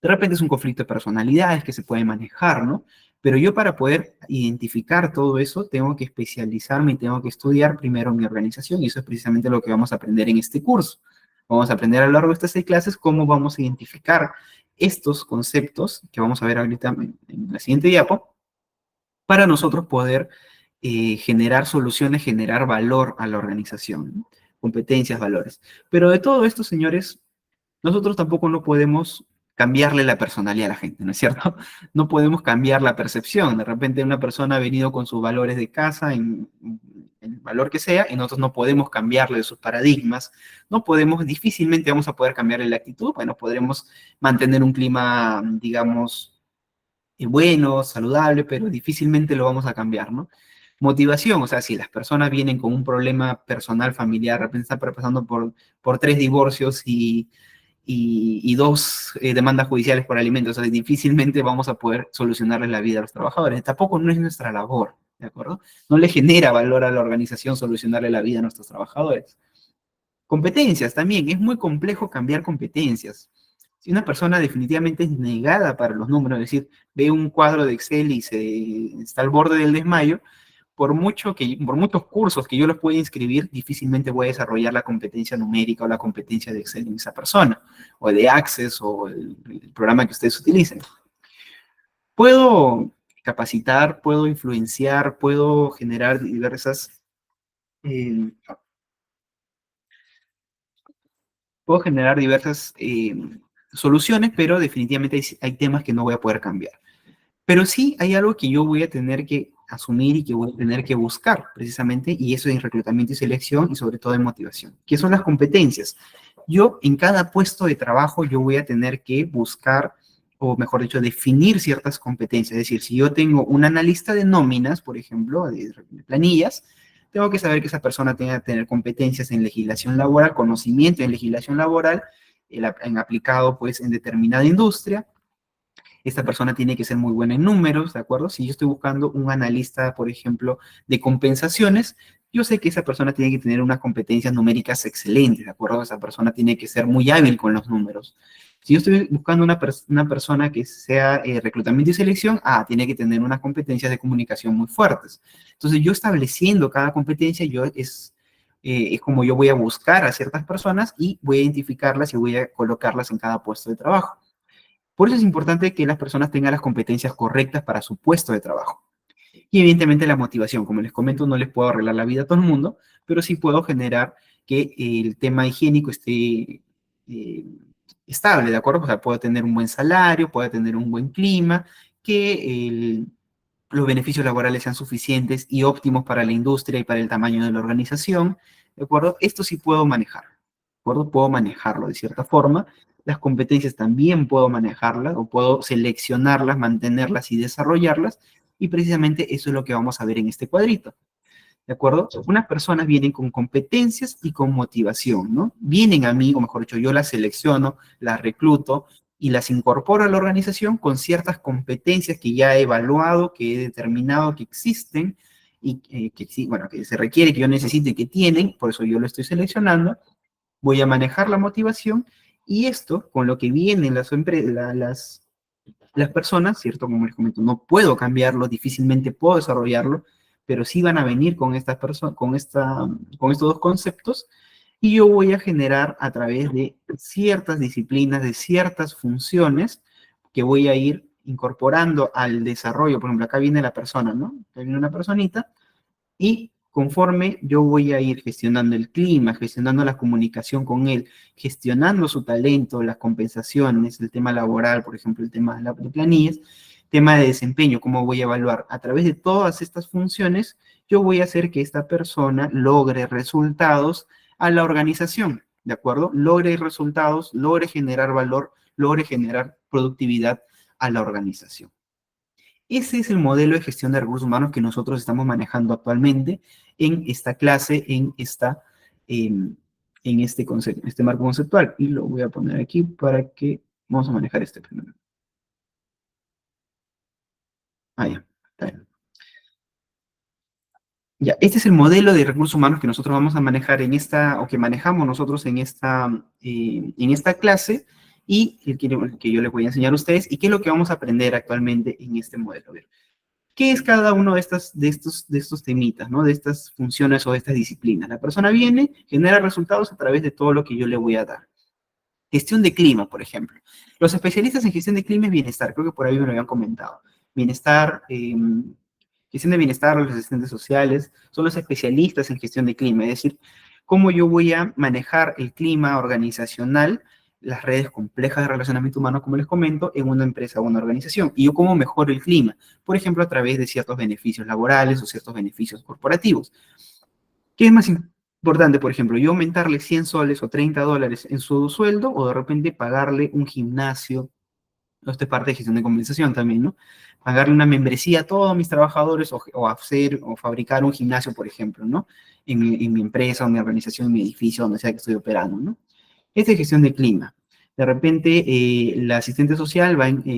De repente es un conflicto de personalidades que se puede manejar, ¿no? Pero yo para poder identificar todo eso, tengo que especializarme y tengo que estudiar primero mi organización y eso es precisamente lo que vamos a aprender en este curso. Vamos a aprender a lo largo de estas 6 clases cómo vamos a identificar estos conceptos que vamos a ver ahorita en la siguiente diapo para nosotros poder generar soluciones, generar valor a la organización, ¿no? Competencias, valores. Pero de todo esto, señores, nosotros tampoco no podemos cambiarle la personalidad a la gente, ¿no es cierto? No podemos cambiar la percepción. De repente una persona ha venido con sus valores de casa, en el valor que sea, y nosotros no podemos cambiarle sus paradigmas. No podemos, difícilmente vamos a poder cambiarle la actitud. Bueno, podremos mantener un clima, digamos, bueno, saludable, pero difícilmente lo vamos a cambiar, ¿no? Motivación, o sea, si las personas vienen con un problema personal, familiar, de repente están pasando por 3 divorcios y 2 demandas judiciales por alimentos. O sea, difícilmente vamos a poder solucionarles la vida a los trabajadores. Tampoco no es nuestra labor, ¿de acuerdo? No le genera valor a la organización solucionarle la vida a nuestros trabajadores. Competencias también, es muy complejo cambiar competencias. Si una persona definitivamente es negada para los números, es decir, ve un cuadro de Excel y está al borde del desmayo, por muchos cursos que yo los pueda inscribir, difícilmente voy a desarrollar la competencia numérica o la competencia de Excel en esa persona, o de Access o el programa que ustedes utilicen. Puedo capacitar, puedo influenciar, puedo generar eh, diversas soluciones, pero definitivamente hay temas que no voy a poder cambiar. Pero sí hay algo que yo voy a tener que asumir y que voy a tener que buscar, precisamente, y eso en reclutamiento y selección y sobre todo en motivación, que son las competencias. Yo en cada puesto de trabajo yo voy a tener que buscar, o mejor dicho, definir ciertas competencias. Es decir, si yo tengo un analista de nóminas, por ejemplo, de planillas, tengo que saber que esa persona tenga que tener competencias en legislación laboral, conocimiento en legislación laboral, en aplicado pues en determinada industria. Esta persona tiene que ser muy buena en números, ¿de acuerdo? Si yo estoy buscando un analista, por ejemplo, de compensaciones, yo sé que esa persona tiene que tener unas competencias numéricas excelentes, ¿de acuerdo? Esa persona tiene que ser muy hábil con los números. Si yo estoy buscando una persona que sea reclutamiento y selección, tiene que tener unas competencias de comunicación muy fuertes. Entonces, yo estableciendo cada competencia, es como yo voy a buscar a ciertas personas y voy a identificarlas y voy a colocarlas en cada puesto de trabajo. Por eso es importante que las personas tengan las competencias correctas para su puesto de trabajo. Y evidentemente la motivación, como les comento, no les puedo arreglar la vida a todo el mundo, pero sí puedo generar que el tema higiénico esté estable, ¿de acuerdo? O sea, puedo tener un buen salario, puedo tener un buen clima, que los beneficios laborales sean suficientes y óptimos para la industria y para el tamaño de la organización, ¿de acuerdo? Esto sí puedo manejar, ¿de acuerdo? Puedo manejarlo de cierta forma. Las competencias también puedo manejarlas o puedo seleccionarlas, mantenerlas y desarrollarlas. Y precisamente eso es lo que vamos a ver en este cuadrito. ¿De acuerdo? Unas personas vienen con competencias y con motivación, ¿no? Vienen a mí, o mejor dicho, yo las selecciono, las recluto y las incorporo a la organización con ciertas competencias que ya he evaluado, que he determinado que existen y bueno, que se requiere, que yo necesite, que tienen, por eso yo lo estoy seleccionando. Voy a manejar la motivación y esto, con lo que vienen las personas, ¿cierto? Como les comento, no puedo cambiarlo, difícilmente puedo desarrollarlo, pero sí van a venir con estas personas, con estos dos conceptos, y yo voy a generar a través de ciertas disciplinas, de ciertas funciones que voy a ir incorporando al desarrollo. Por ejemplo, acá viene la persona, ¿no? Acá viene una personita, y conforme yo voy a ir gestionando el clima, gestionando la comunicación con él, gestionando su talento, las compensaciones, el tema laboral, por ejemplo, el tema de planillas, tema de desempeño, cómo voy a evaluar. A través de todas estas funciones, yo voy a hacer que esta persona logre resultados a la organización, ¿de acuerdo? Logre resultados, logre generar valor, logre generar productividad a la organización. Ese es el modelo de gestión de recursos humanos que nosotros estamos manejando actualmente en esta clase, en este, este marco conceptual. Y lo voy a poner aquí para que vamos a manejar este primero. Ah, ya, está bien. Ya, este es el modelo de recursos humanos que nosotros vamos a manejar en esta, o que manejamos nosotros en esta clase, y el que yo les voy a enseñar a ustedes, y qué es lo que vamos a aprender actualmente en este modelo. A ver, ¿qué es cada uno de estos temitas, ¿no? De estas funciones o de estas disciplinas? La persona viene, genera resultados a través de todo lo que yo le voy a dar. Gestión de clima, por ejemplo. Los especialistas en gestión de clima es bienestar, creo que por ahí me lo habían comentado. Bienestar, gestión de bienestar, los asistentes sociales, son los especialistas en gestión de clima, es decir, cómo yo voy a manejar el clima organizacional, las redes complejas de relacionamiento humano, como les comento, en una empresa o una organización. Y yo cómo mejoro el clima, por ejemplo, a través de ciertos beneficios laborales o ciertos beneficios corporativos. ¿Qué es más importante, por ejemplo, yo aumentarle 100 soles o 30 dólares en su sueldo, o de repente pagarle un gimnasio? Esto es parte de gestión de compensación también, ¿no? Pagarle una membresía a todos mis trabajadores, o hacer o fabricar un gimnasio, por ejemplo, ¿no? En mi empresa, o mi organización, en mi edificio, donde sea que estoy operando, ¿no? Esta es gestión de clima. De repente, la asistente social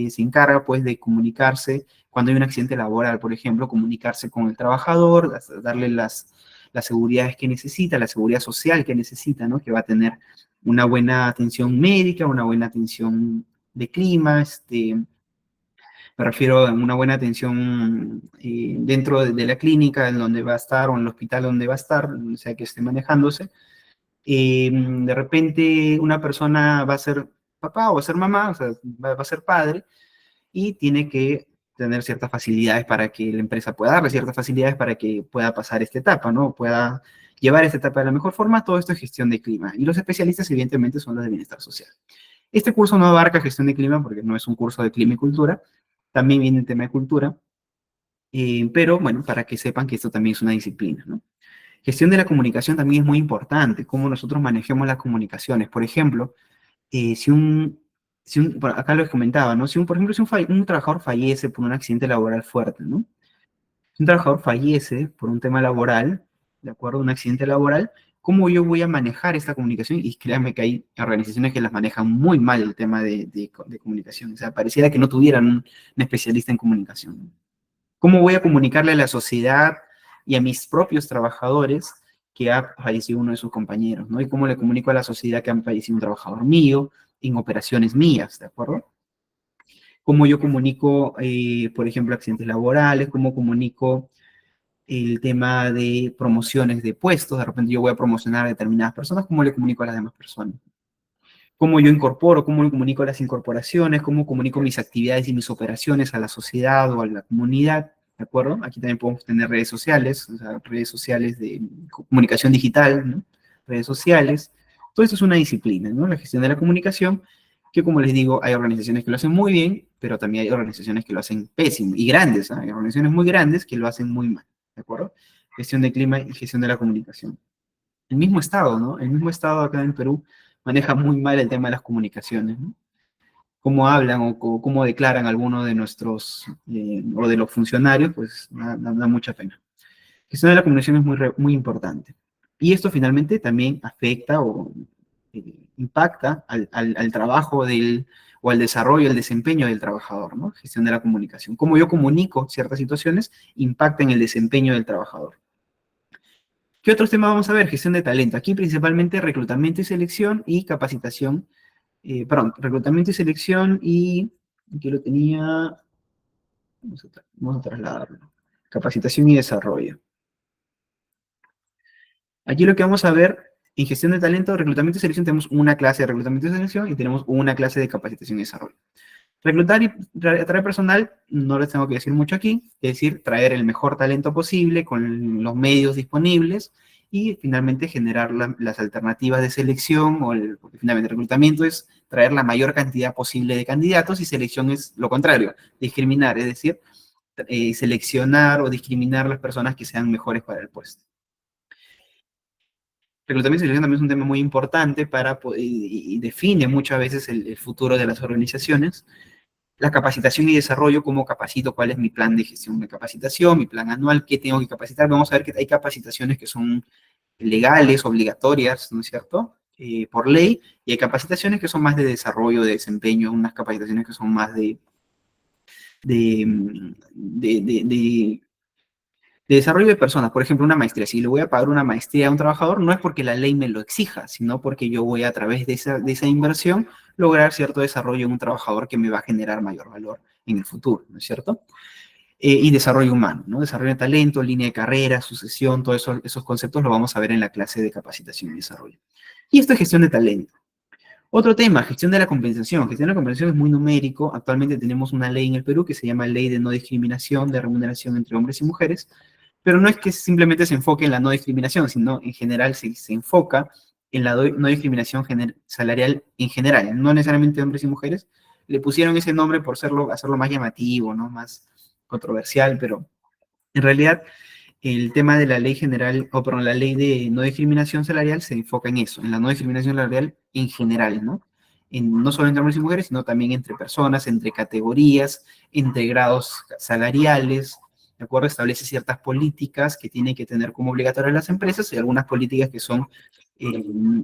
se encarga, pues, de comunicarse cuando hay un accidente laboral, por ejemplo, comunicarse con el trabajador, darle las seguridades que necesita, la seguridad social que necesita, ¿no? Que va a tener una buena atención médica, una buena atención de clima, me refiero a una buena atención dentro de la clínica en donde va a estar, o en el hospital donde va a estar, donde sea que esté manejándose. De repente una persona va a ser papá o va a ser mamá, o sea, va a ser padre, y tiene que tener ciertas facilidades para que la empresa pueda darle ciertas facilidades para que pueda pasar esta etapa, ¿no? Pueda llevar esta etapa de la mejor forma. Todo esto es gestión de clima. Y los especialistas, evidentemente, son los de bienestar social. Este curso no abarca gestión de clima porque no es un curso de clima y cultura. También viene el tema de cultura. Pero, bueno, para que sepan que esto también es una disciplina, ¿no? Gestión de la comunicación también es muy importante, cómo nosotros manejemos las comunicaciones. Por ejemplo, bueno, acá lo comentaba, ¿no? Si por ejemplo, si un trabajador fallece por un accidente laboral fuerte, ¿no? Si un trabajador fallece por un tema laboral, ¿de acuerdo? Un accidente laboral, ¿cómo yo voy a manejar esta comunicación? Y créanme que hay organizaciones que las manejan muy mal el tema de comunicación. O sea, pareciera que no tuvieran un especialista en comunicación, ¿no? ¿Cómo voy a comunicarle a la sociedad y a mis propios trabajadores que ha fallecido uno de sus compañeros, ¿no? Y cómo le comunico a la sociedad que ha fallecido un trabajador mío en operaciones mías, ¿de acuerdo? Cómo yo comunico, por ejemplo, accidentes laborales, cómo comunico el tema de promociones de puestos. De repente yo voy a promocionar a determinadas personas, ¿cómo le comunico a las demás personas? Cómo yo incorporo, cómo le comunico las incorporaciones, cómo comunico mis actividades y mis operaciones a la sociedad o a la comunidad, ¿de acuerdo? Aquí también podemos tener redes sociales, o sea, redes sociales de comunicación digital, ¿no? Redes sociales. Todo esto es una disciplina, ¿no? La gestión de la comunicación, que, como les digo, hay organizaciones que lo hacen muy bien, pero también hay organizaciones que lo hacen pésimo, y grandes, ¿eh? Hay organizaciones muy grandes que lo hacen muy mal, ¿de acuerdo? Gestión de clima y gestión de la comunicación. El mismo Estado, ¿no? El mismo Estado acá en Perú maneja muy mal el tema de las comunicaciones, ¿no? Cómo hablan o cómo declaran algunos de nuestros, o de los funcionarios, pues da mucha pena. La gestión de la comunicación es muy importante. Y esto finalmente también afecta o impacta al trabajo o al desarrollo, al desempeño del trabajador, ¿no? Gestión de la comunicación. Cómo yo comunico ciertas situaciones impacta en el desempeño del trabajador. ¿Qué otros temas vamos a ver? Gestión de talento. Aquí principalmente reclutamiento y selección y capacitación. Perdón, reclutamiento y selección y... Aquí lo tenía... Vamos a trasladarlo. Capacitación y desarrollo. Aquí lo que vamos a ver en gestión de talento, reclutamiento y selección, tenemos una clase de reclutamiento y selección y tenemos una clase de capacitación y desarrollo. Reclutar y atraer personal, no les tengo que decir mucho aquí, es decir, traer el mejor talento posible con los medios disponibles y finalmente generar las alternativas de selección, porque finalmente el reclutamiento es traer la mayor cantidad posible de candidatos y selección es lo contrario, discriminar, es decir, seleccionar o discriminar las personas que sean mejores para el puesto. Reclutamiento y selección también es un tema muy importante y define muchas veces el futuro de las organizaciones. La capacitación y desarrollo, cómo capacito, cuál es mi plan de gestión de capacitación, mi plan anual, qué tengo que capacitar. Vamos a ver que hay capacitaciones que son legales, obligatorias, ¿no es cierto? Por ley, y hay capacitaciones que son más de desarrollo, de desempeño, unas capacitaciones que son más de, de, de, de de desarrollo de personas, por ejemplo, una maestría. Si le voy a pagar una maestría a un trabajador, no es porque la ley me lo exija, sino porque yo voy a través de esa inversión lograr cierto desarrollo en un trabajador que me va a generar mayor valor en el futuro, ¿no es cierto? Y desarrollo humano, ¿no? Desarrollo de talento, línea de carrera, sucesión, todos esos conceptos los vamos a ver en la clase de capacitación y desarrollo. Y esto es gestión de talento. Otro tema, gestión de la compensación. Gestión de la compensación es muy numérico. Actualmente tenemos una ley en el Perú que se llama Ley de No Discriminación de Remuneración entre Hombres y Mujeres, pero no es que simplemente se enfoque en la no discriminación, sino en general se enfoca en la no discriminación salarial en general, no necesariamente hombres y mujeres. Le pusieron ese nombre por hacerlo más llamativo, ¿no? Más controversial, pero en realidad el tema de la ley general, o perdón, la ley de no discriminación salarial se enfoca en eso, en la no discriminación salarial en general, ¿no? No solo entre hombres y mujeres, sino también entre personas, entre categorías, entre grados salariales, ¿de acuerdo? Establece ciertas políticas que tienen que tener como obligatorias las empresas y algunas políticas que son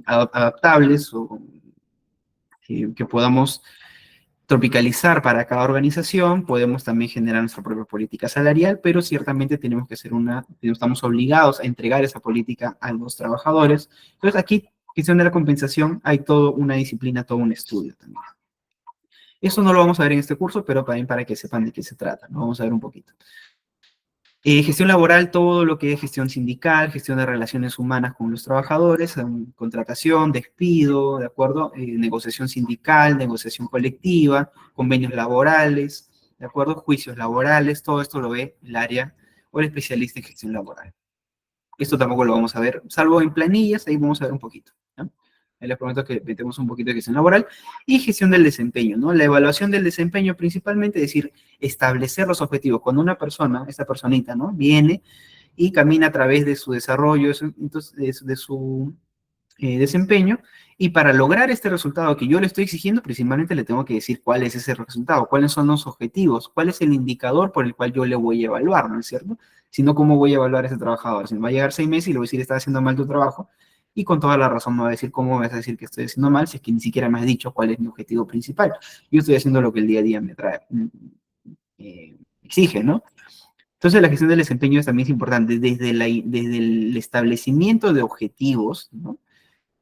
adaptables o que podamos tropicalizar para cada organización, podemos también generar nuestra propia política salarial, pero ciertamente tenemos que hacer estamos obligados a entregar esa política a los trabajadores. Entonces aquí, cuestión de la compensación, hay toda una disciplina, todo un estudio también. Eso no lo vamos a ver en este curso, pero también para que sepan de qué se trata, ¿no? Vamos a ver un poquito. Gestión laboral, todo lo que es gestión sindical, gestión de relaciones humanas con los trabajadores, contratación, despido, ¿de acuerdo? Negociación sindical, negociación colectiva, convenios laborales, ¿de acuerdo? Juicios laborales, todo esto lo ve el área o el especialista en gestión laboral. Esto tampoco lo vamos a ver, salvo en planillas, ahí vamos a ver un poquito, ¿no? Ahí les prometo que metemos un poquito de gestión laboral y gestión del desempeño, ¿no? La evaluación del desempeño principalmente, es decir, establecer los objetivos. Cuando una persona, esta personita, ¿no? Viene y camina a través de su desarrollo, entonces, de su desempeño, y para lograr este resultado que yo le estoy exigiendo, principalmente le tengo que decir cuál es ese resultado, cuáles son los objetivos, cuál es el indicador por el cual yo le voy a evaluar, ¿no es cierto? Si no, ¿cómo voy a evaluar a ese trabajador? Si me va a llegar 6 meses y le voy a decir, estás haciendo mal tu trabajo, y con toda la razón me va a decir, ¿cómo me vas a decir que estoy haciendo mal si es que ni siquiera me has dicho cuál es mi objetivo principal? Yo estoy haciendo lo que el día a día me trae, exige, ¿no? Entonces la gestión del desempeño también es importante, desde el establecimiento de objetivos, ¿no?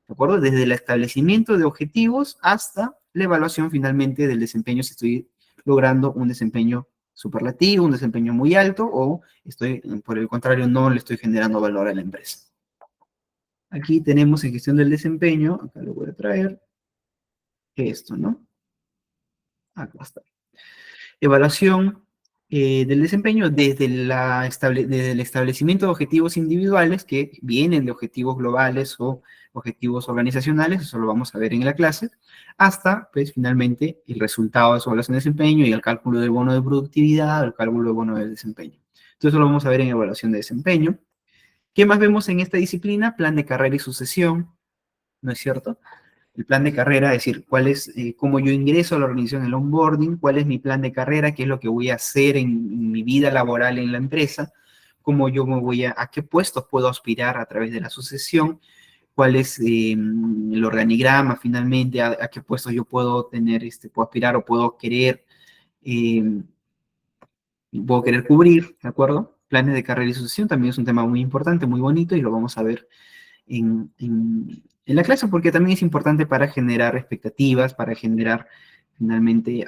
¿De acuerdo? Desde el establecimiento de objetivos hasta la evaluación finalmente del desempeño, si estoy logrando un desempeño superlativo, un desempeño muy alto, o estoy, por el contrario, no le estoy generando valor a la empresa. Aquí tenemos en gestión del desempeño, acá lo voy a traer, esto, ¿no? Acá está. Evaluación del desempeño desde el establecimiento de objetivos individuales que vienen de objetivos globales o objetivos organizacionales, eso lo vamos a ver en la clase, hasta, pues, finalmente, el resultado de su evaluación de desempeño y el cálculo del bono de productividad, el cálculo del bono de desempeño. Entonces, eso lo vamos a ver en evaluación de desempeño. ¿Qué más vemos en esta disciplina? Plan de carrera y sucesión, ¿no es cierto? El plan de carrera, es decir, cuál es, cómo yo ingreso a la organización, el onboarding, cuál es mi plan de carrera, qué es lo que voy a hacer en mi vida laboral en la empresa, cómo yo me voy a qué puestos puedo aspirar a través de la sucesión, cuál es el organigrama finalmente, a qué puestos yo puedo tener, puedo aspirar o eh, puedo querer cubrir, ¿de acuerdo? Planes de carrera y sucesión también es un tema muy importante, muy bonito y lo vamos a ver en la clase, porque también es importante para generar expectativas, para generar finalmente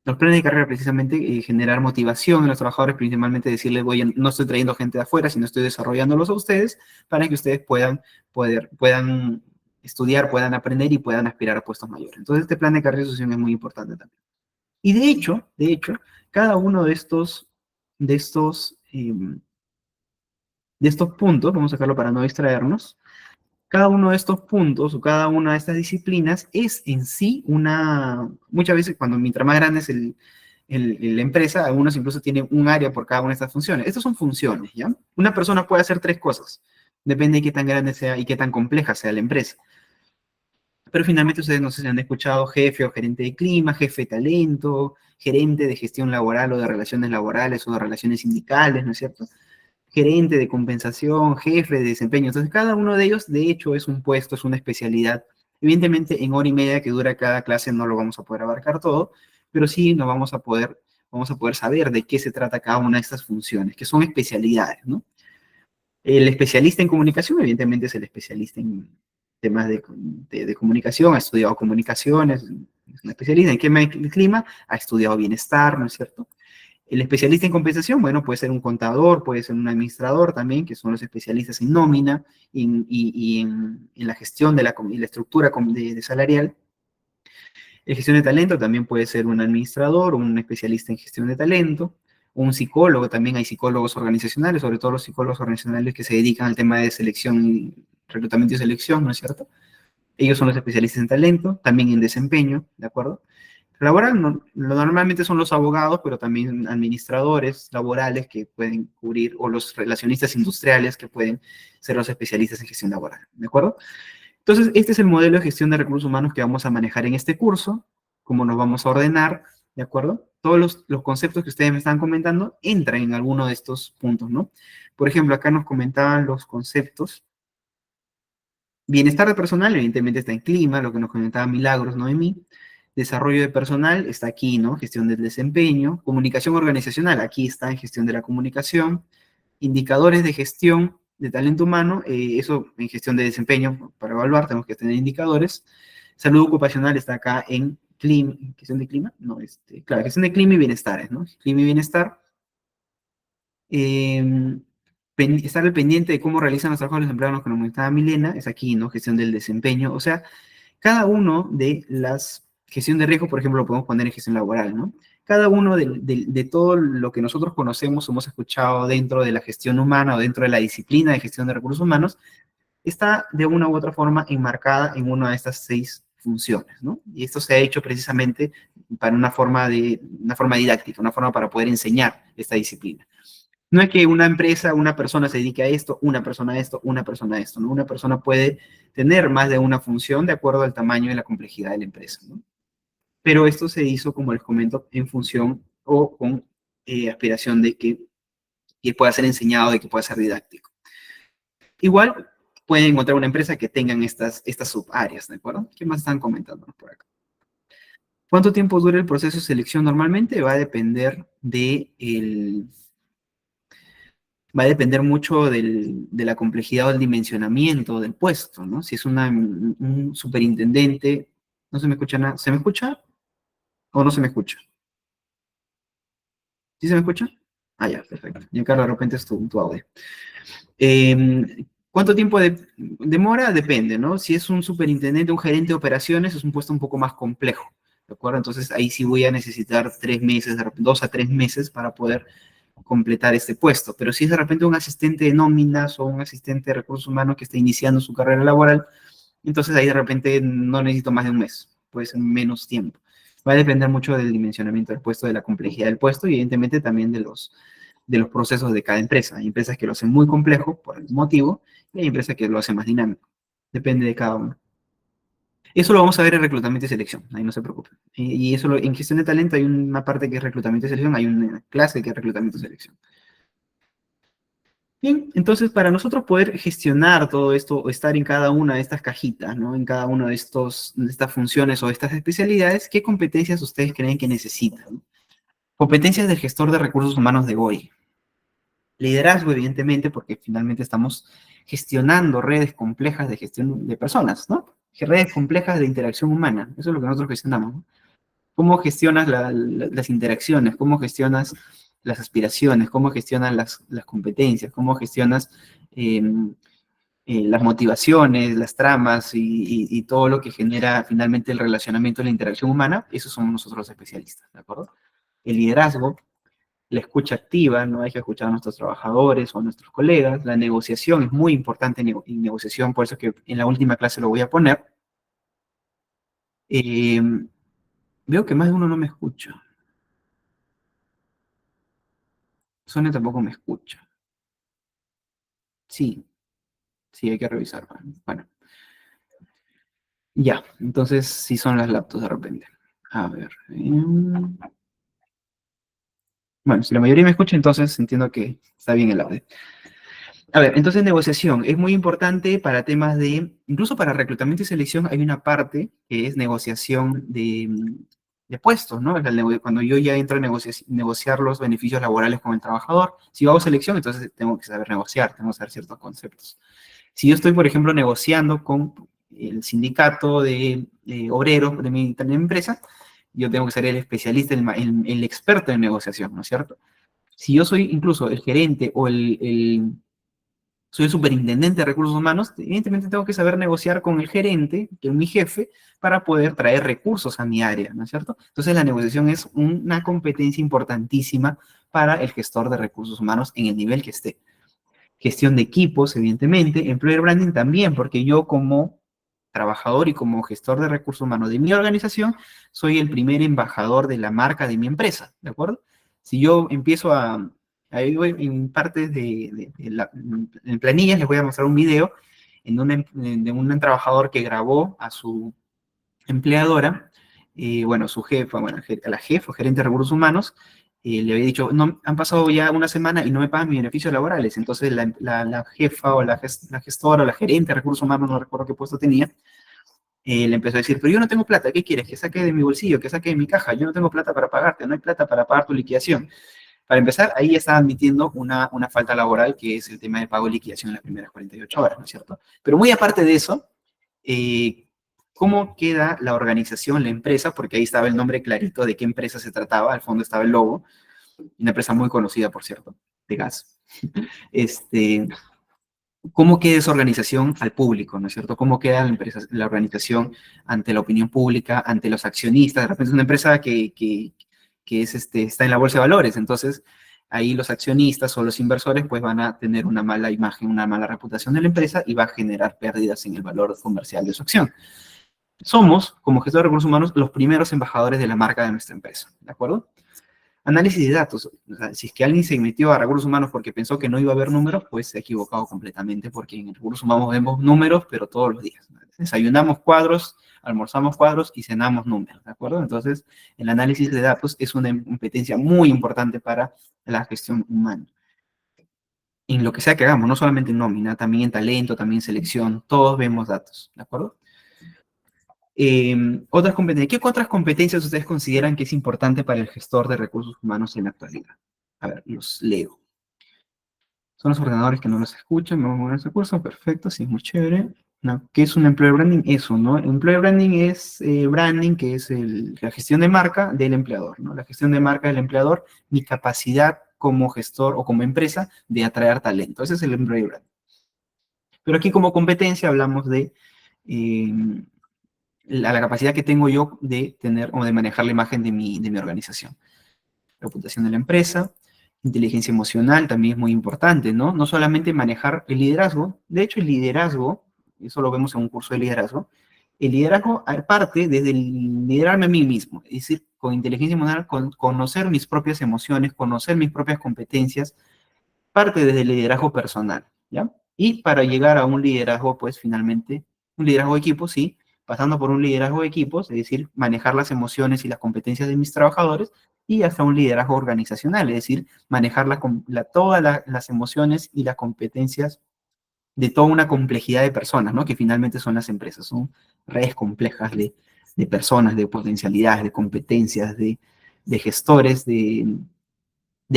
los planes de carrera precisamente, generar motivación en los trabajadores, principalmente decirles, oye, no estoy trayendo gente de afuera, sino estoy desarrollándolos a ustedes para que ustedes puedan estudiar, puedan aprender y puedan aspirar a puestos mayores. Entonces, este plan de carrera y sucesión es muy importante también. Y de hecho, cada uno de estos puntos, vamos a sacarlo para no distraernos, cada uno de estos puntos o cada una de estas disciplinas es en sí muchas veces cuando mientras más grande es la empresa, algunos incluso tienen un área por cada una de estas funciones. Estas son funciones, ¿ya? Una persona puede hacer 3 cosas, depende de qué tan grande sea y qué tan compleja sea la empresa. Pero finalmente ustedes no sé si han escuchado jefe o gerente de clima, jefe de talento, gerente de gestión laboral o de relaciones laborales o de relaciones sindicales, ¿no es cierto? gerente de compensación, jefe de desempeño. Entonces, cada uno de ellos, de hecho, es un puesto, es una especialidad. Evidentemente, en hora y media que dura cada clase no lo vamos a poder abarcar todo, pero sí nos vamos a poder saber de qué se trata cada una de estas funciones, que son especialidades, ¿no? El especialista en comunicación, evidentemente, es el especialista en temas de comunicación, ha estudiado comunicaciones, es un especialista en clima, ha estudiado bienestar, ¿no es cierto? El especialista en compensación, bueno, puede ser un contador, puede ser un administrador también, que son los especialistas en nómina y en la gestión de y la estructura de salarial. En gestión de talento también puede ser un administrador, un especialista en gestión de talento, un psicólogo, también hay psicólogos organizacionales, sobre todo los psicólogos organizacionales que se dedican al tema de selección, reclutamiento y selección, ¿no es cierto? Ellos son los especialistas en talento, también en desempeño, ¿de acuerdo? Laboral normalmente son los abogados, pero también administradores laborales que pueden cubrir, o los relacionistas industriales que pueden ser los especialistas en gestión laboral, ¿de acuerdo? Entonces, este es el modelo de gestión de recursos humanos que vamos a manejar en este curso, cómo nos vamos a ordenar, ¿de acuerdo? Todos los conceptos que ustedes me están comentando entran en alguno de estos puntos, ¿no? Por ejemplo, acá nos comentaban los conceptos. Bienestar de personal, evidentemente está en clima, lo que nos comentaba Milagros, Noemí. Desarrollo de personal está aquí, ¿no? Gestión del desempeño. Comunicación organizacional, aquí está en gestión de la comunicación. Indicadores de gestión de talento humano, eso en gestión de desempeño, para evaluar tenemos que tener indicadores. Salud ocupacional está acá en clima, gestión de clima, no, claro, gestión de clima y bienestar, ¿no? Clima y bienestar. Eh, estar al pendiente de cómo realizan los trabajos los empleados, como comentaba Milena, es aquí, ¿no? Gestión del desempeño, o sea, cada uno de las, gestión de riesgo, por ejemplo, lo podemos poner en gestión laboral, ¿no? Cada uno de todo lo que nosotros conocemos, hemos escuchado dentro de la gestión humana o dentro de la disciplina de gestión de recursos humanos, está de una u otra forma enmarcada en una de estas 6 funciones, ¿no? Y esto se ha hecho precisamente para una forma didáctica, una forma para poder enseñar esta disciplina. No es que una empresa, una persona se dedique a esto, una persona a esto, una persona a esto, ¿no? Una persona puede tener más de una función de acuerdo al tamaño y la complejidad de la empresa, ¿no? Pero esto se hizo, como les comento, en función o con aspiración de que pueda ser enseñado, de que pueda ser didáctico. Igual pueden encontrar una empresa que tengan estas subáreas, ¿de acuerdo? ¿Qué más están comentando por acá? ¿Cuánto tiempo dura el proceso de selección normalmente? Va a depender mucho de la complejidad o el dimensionamiento del puesto, ¿no? Si es un superintendente, no se me escucha nada. ¿Se me escucha o no se me escucha? ¿Sí se me escucha? Ah, ya, perfecto. Y acá de repente es tu audio. ¿Cuánto tiempo demora? Depende, ¿no? Si es un superintendente, un gerente de operaciones, es un puesto un poco más complejo, ¿de acuerdo? Entonces ahí sí voy a necesitar 3 meses, 2 a 3 meses para poder completar este puesto. Pero si es de repente un asistente de nóminas o un asistente de recursos humanos que está iniciando su carrera laboral, entonces ahí de repente no necesito más de un mes, puede ser menos tiempo. Va a depender mucho del dimensionamiento del puesto, de la complejidad del puesto y evidentemente también de los procesos de cada empresa. Hay empresas que lo hacen muy complejo por algún motivo y hay empresas que lo hacen más dinámico. Depende de cada uno. Eso lo vamos a ver en reclutamiento y selección, ahí no se preocupen. Y eso en gestión de talento hay una parte que es reclutamiento y selección, hay una clase que es reclutamiento y selección. Bien, entonces para nosotros poder gestionar todo esto o estar en cada una de estas cajitas, ¿no? En cada una de estas funciones o estas especialidades, ¿qué competencias ustedes creen que necesitan? Competencias del gestor de recursos humanos de hoy. Liderazgo, evidentemente, porque finalmente estamos gestionando redes complejas de gestión de personas, ¿no? Redes complejas de interacción humana, eso es lo que nosotros gestionamos, ¿no? ¿Cómo gestionas las interacciones? ¿Cómo gestionas las aspiraciones? ¿Cómo gestionas las competencias? ¿Cómo gestionas eh, las motivaciones, las tramas y todo lo que genera finalmente el relacionamiento y la interacción humana? Esos somos nosotros los especialistas, ¿de acuerdo? El liderazgo, la escucha activa, no hay que escuchar a nuestros trabajadores o a nuestros colegas. La negociación es muy importante en negociación, por eso que en la última clase lo voy a poner. Eh, Veo que más de uno no me escucha. Sonia tampoco me escucha. Sí, sí, hay que revisar. Bueno, ya, entonces sí son las laptops de repente. A ver. Bueno, si la mayoría me escucha, entonces entiendo que está bien el audio. A ver, entonces negociación es muy importante para temas de, incluso para reclutamiento y selección hay una parte que es negociación de puestos, ¿no? Cuando yo ya entro a negociar los beneficios laborales con el trabajador, si yo hago selección, entonces tengo que saber negociar, tengo que saber ciertos conceptos. Si yo estoy, por ejemplo, negociando con el sindicato de obreros de mi empresa, yo tengo que ser el especialista, el experto en negociación, ¿no es cierto? Si yo soy incluso el gerente o soy el superintendente de recursos humanos, evidentemente tengo que saber negociar con el gerente, que es mi jefe, para poder traer recursos a mi área, ¿no es cierto? Entonces la negociación es una competencia importantísima para el gestor de recursos humanos en el nivel que esté. Gestión de equipos, evidentemente, employer branding también, porque yo como trabajador y como gestor de recursos humanos de mi organización, soy el primer embajador de la marca de mi empresa, ¿de acuerdo? Si yo empiezo ahí voy en partes en planillas, les voy a mostrar un video de un trabajador que grabó a su empleadora, bueno, su jefa, bueno, a la jefa, gerente de recursos humanos, le había dicho, no, han pasado ya una semana y no me pagan mis beneficios laborales. Entonces la jefa o la gestora o la gerente de recursos humanos, no recuerdo qué puesto tenía, le empezó a decir, pero yo no tengo plata, ¿qué quieres? Que saque de mi bolsillo, que saque de mi caja, yo no tengo plata para pagarte, no hay plata para pagar tu liquidación. Para empezar, ahí ya está admitiendo una falta laboral, que es el tema de pago y liquidación en las primeras 48 horas, ¿no es cierto? Pero muy aparte de eso, eh, ¿cómo queda la organización, la empresa? Porque ahí estaba el nombre clarito de qué empresa se trataba, al fondo estaba el logo, una empresa muy conocida, por cierto, de gas. Este, ¿Cómo queda esa organización al público, no es cierto? ¿Cómo queda la organización ante la opinión pública, ante los accionistas? De repente es una empresa que está en la bolsa de valores, entonces ahí los accionistas o los inversores pues van a tener una mala imagen, una mala reputación de la empresa y va a generar pérdidas en el valor comercial de su acción. Somos, como gestor de recursos humanos, los primeros embajadores de la marca de nuestra empresa, ¿de acuerdo? Análisis de datos. O sea, si es que alguien se metió a recursos humanos porque pensó que no iba a haber números, pues se ha equivocado completamente, porque en recursos humanos vemos números, pero todos los días. Desayunamos cuadros, almorzamos cuadros y cenamos números, ¿de acuerdo? Entonces, el análisis de datos es una competencia muy importante para la gestión humana. En lo que sea que hagamos, no solamente en nómina, también en talento, también en selección, todos vemos datos, ¿de acuerdo? Otras competencias. ¿Qué otras competencias ustedes consideran que es importante para el gestor de recursos humanos en la actualidad? A ver, los leo. Son los ordenadores que no los escuchan, me voy a mover ese curso, perfecto, sí, muy chévere. No, ¿qué es un employer branding? Eso, ¿no? Employer branding es branding, que es la gestión de marca del empleador, ¿no? La gestión de marca del empleador, mi capacidad como gestor o como empresa de atraer talento. Ese es el employer branding. Pero aquí como competencia hablamos de eh, la capacidad que tengo yo de tener o de manejar la imagen de mi organización. Reputación de la empresa, inteligencia emocional también es muy importante, ¿no? No solamente manejar el liderazgo, de hecho el liderazgo, eso lo vemos en un curso de liderazgo, el liderazgo parte desde el liderarme a mí mismo, es decir, con inteligencia emocional, conocer mis propias emociones, conocer mis propias competencias, parte desde el liderazgo personal, ¿ya? Y para llegar a un liderazgo, pues finalmente, un liderazgo de equipo, sí, pasando por un liderazgo de equipos, es decir, manejar las emociones y las competencias de mis trabajadores, y hasta un liderazgo organizacional, es decir, manejar todas las emociones y las competencias de toda una complejidad de personas, ¿no? Que finalmente son las empresas, son redes complejas de personas, de potencialidades, de competencias, de gestores, de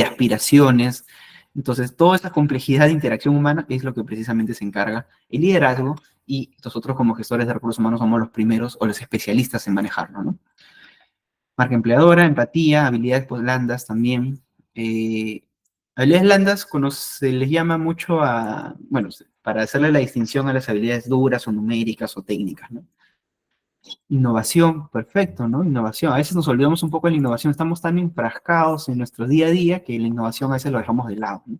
aspiraciones. Entonces, toda esta complejidad de interacción humana es lo que precisamente se encarga el liderazgo y nosotros como gestores de recursos humanos somos los primeros o los especialistas en manejarlo, ¿no? Marca empleadora, empatía, habilidades blandas también. Eh, habilidades blandas se les llama mucho bueno, para hacerle la distinción a las habilidades duras o numéricas o técnicas, ¿no? Innovación, perfecto, ¿no? Innovación. A veces nos olvidamos un poco de la innovación, estamos tan enfrascados en nuestro día a día que la innovación a veces lo dejamos de lado, ¿no?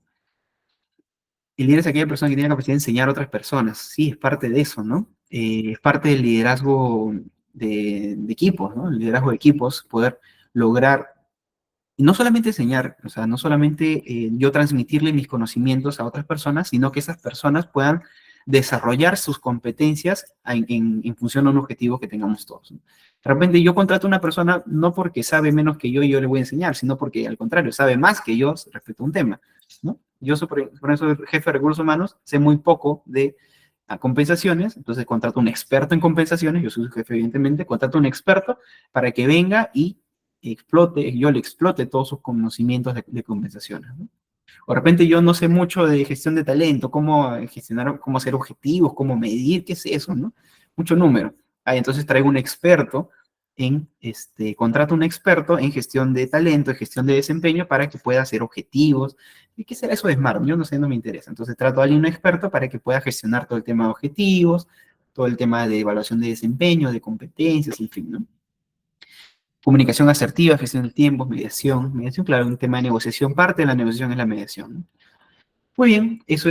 El líder es aquella persona que tiene la capacidad de enseñar a otras personas. Sí, es parte de eso, ¿no? Es parte del liderazgo de equipos, ¿no? El liderazgo de equipos, poder lograr, y no solamente enseñar, o sea, no solamente yo transmitirle mis conocimientos a otras personas, sino que esas personas puedan desarrollar sus competencias en función a un objetivo que tengamos todos, ¿no? De repente yo contrato a una persona no porque sabe menos que yo y yo le voy a enseñar, sino porque al contrario, sabe más que yo respecto a un tema. ¿no? Yo soy, por eso, jefe de recursos humanos, sé muy poco de compensaciones, entonces contrato un experto en compensaciones, yo soy su jefe, evidentemente, contrato un experto para que venga y yo le explote todos sus conocimientos de compensaciones, ¿no? O de repente yo no sé mucho de gestión de talento, cómo gestionar, cómo hacer objetivos, cómo medir, qué es eso, ¿no? Mucho número. Ah, entonces traigo un experto contrato un experto en gestión de talento, en gestión de desempeño para que pueda hacer objetivos. ¿Y qué será eso de SMART? Yo no sé, no me interesa. Entonces trato a alguien, un experto, para que pueda gestionar todo el tema de objetivos, todo el tema de evaluación de desempeño, de competencias, en fin, ¿no? Comunicación asertiva, gestión del tiempo, mediación. Mediación, claro, un tema de negociación. Parte de la negociación es la mediación, ¿no? Muy bien, eso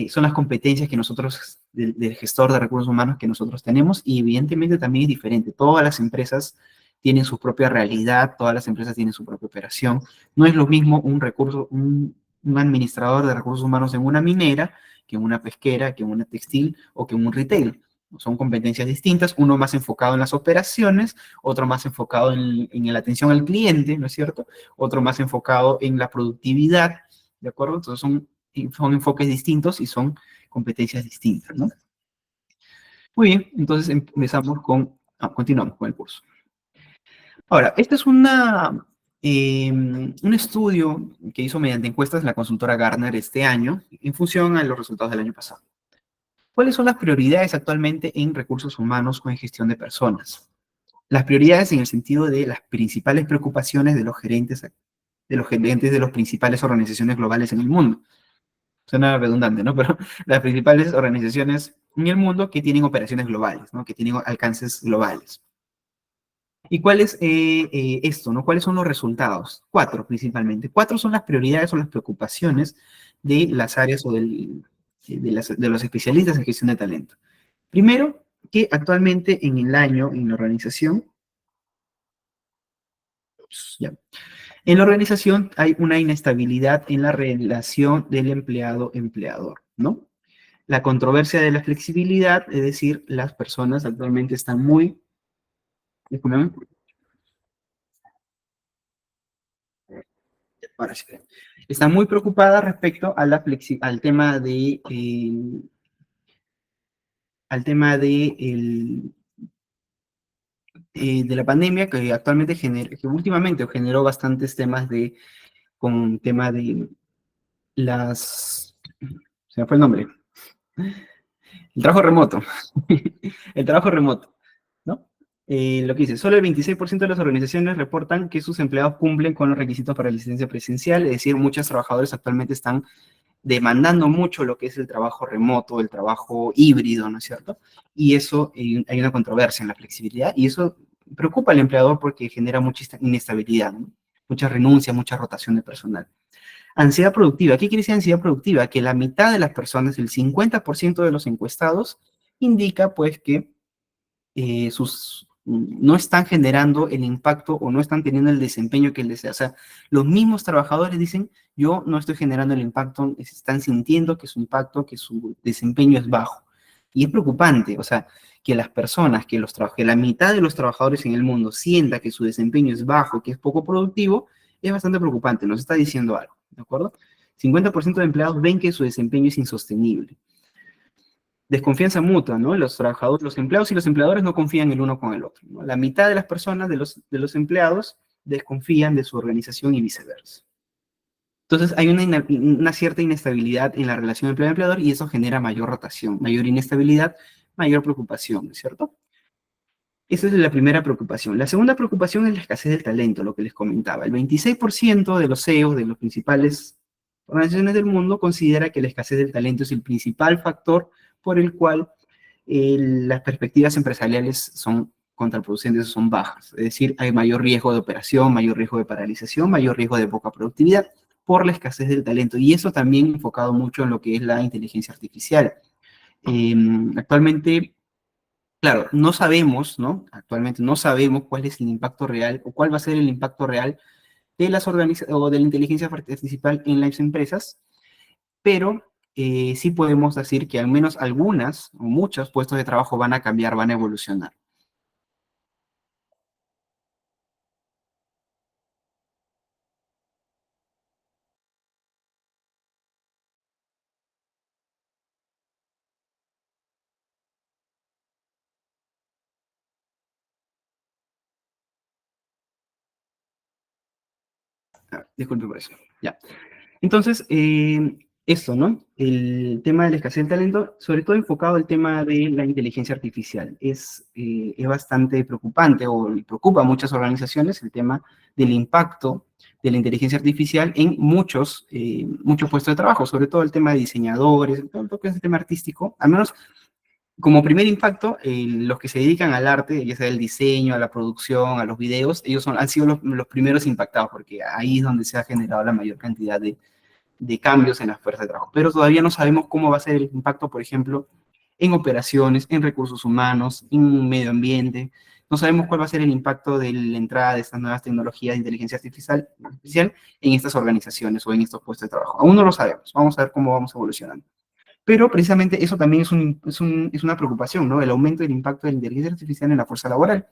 son las competencias que nosotros, del gestor de recursos humanos que nosotros tenemos, y evidentemente también es diferente. Todas las empresas tienen su propia realidad, todas las empresas tienen su propia operación. No es lo mismo un administrador de recursos humanos en una minera, que en una pesquera, que en una textil o que en un retail. Son competencias distintas, uno más enfocado en las operaciones, otro más enfocado en la atención al cliente, ¿no es cierto? Otro más enfocado en la productividad, ¿de acuerdo? Entonces son enfoques distintos y son competencias distintas, ¿no? Muy bien, entonces continuamos con el curso. Ahora, este es un estudio que hizo mediante encuestas la consultora Gartner este año en función a los resultados del año pasado. ¿Cuáles son las prioridades actualmente en recursos humanos o en gestión de personas? Las prioridades en el sentido de las principales preocupaciones de los gerentes de las principales organizaciones globales en el mundo. Suena redundante, ¿no? Pero las principales organizaciones en el mundo que tienen operaciones globales, ¿no? Que tienen alcances globales. ¿Y cuál es esto, ¿no? ¿Cuáles son los resultados? Cuatro, principalmente. Cuatro son las prioridades o las preocupaciones de las áreas o de los especialistas en gestión de talento. Primero, que actualmente en el año, en la organización, ya, en la organización hay una inestabilidad en la relación del empleado-empleador, ¿no? La controversia de la flexibilidad, es decir, las personas actualmente están muy, discúlpame, ahora sí, están muy preocupadas respecto a al tema de la pandemia que actualmente que últimamente generó bastantes temas con tema de se me fue el nombre, el trabajo remoto, el trabajo remoto, ¿no? Lo que dice, solo el 26% de las organizaciones reportan que sus empleados cumplen con los requisitos para licencia presencial, es decir, muchos trabajadores actualmente están demandando mucho lo que es el trabajo remoto, el trabajo híbrido, ¿no es cierto? Y eso, hay una controversia en la flexibilidad, y eso preocupa al empleador porque genera mucha inestabilidad, ¿no? Mucha renuncia, mucha rotación de personal. Ansiedad productiva. ¿Qué quiere decir ansiedad productiva? Que la mitad de las personas, el 50% de los encuestados, indica pues que no están generando el impacto o no están teniendo el desempeño que les desea. O sea, los mismos trabajadores dicen, yo no estoy generando el impacto, están sintiendo que su impacto, que su desempeño es bajo. Y es preocupante, o sea, que las personas, que la mitad de los trabajadores en el mundo sienta que su desempeño es bajo, que es poco productivo, es bastante preocupante, nos está diciendo algo, ¿de acuerdo? 50% de empleados ven que su desempeño es insostenible. Desconfianza mutua, ¿no? Los trabajadores, los empleados y los empleadores no confían el uno con el otro, ¿no? La mitad de las personas, de los empleados, desconfían de su organización y viceversa. Entonces hay una cierta inestabilidad en la relación empleado-empleador y eso genera mayor rotación, mayor inestabilidad, mayor preocupación, ¿no es cierto? Esa es la primera preocupación. La segunda preocupación es la escasez del talento, lo que les comentaba. El 26% de los CEOs de las principales organizaciones del mundo considera que la escasez del talento es el principal factor por el cual las perspectivas empresariales son contraproducentes, son bajas. Es decir, hay mayor riesgo de operación, mayor riesgo de paralización, mayor riesgo de poca productividad por la escasez del talento. Y eso también enfocado mucho en lo que es la inteligencia artificial. Eh, Actualmente, claro, no sabemos, ¿no? Actualmente no sabemos cuál es el impacto real o cuál va a ser el impacto real de o de la inteligencia artificial en las empresas, pero sí podemos decir que al menos algunas o muchos puestos de trabajo van a cambiar, van a evolucionar. Disculpe por eso. Ya. Entonces, esto, ¿no? El tema de la escasez del talento, sobre todo enfocado al tema de la inteligencia artificial, es bastante preocupante o preocupa a muchas organizaciones el tema del impacto de la inteligencia artificial en muchos puestos de trabajo, sobre todo el tema de diseñadores, todo lo que es el tema artístico, al menos como primer impacto, los que se dedican al arte, ya sea el diseño, a la producción, a los videos, han sido los primeros impactados, porque ahí es donde se ha generado la mayor cantidad de cambios en la fuerza de trabajo. Pero todavía no sabemos cómo va a ser el impacto, por ejemplo, en operaciones, en recursos humanos, en medio ambiente. No sabemos cuál va a ser el impacto de la entrada de estas nuevas tecnologías de inteligencia artificial en estas organizaciones o en estos puestos de trabajo. Aún no lo sabemos. Vamos a ver cómo vamos evolucionando. Pero precisamente eso también es una preocupación, ¿no? El aumento del impacto de la inteligencia artificial en la fuerza laboral.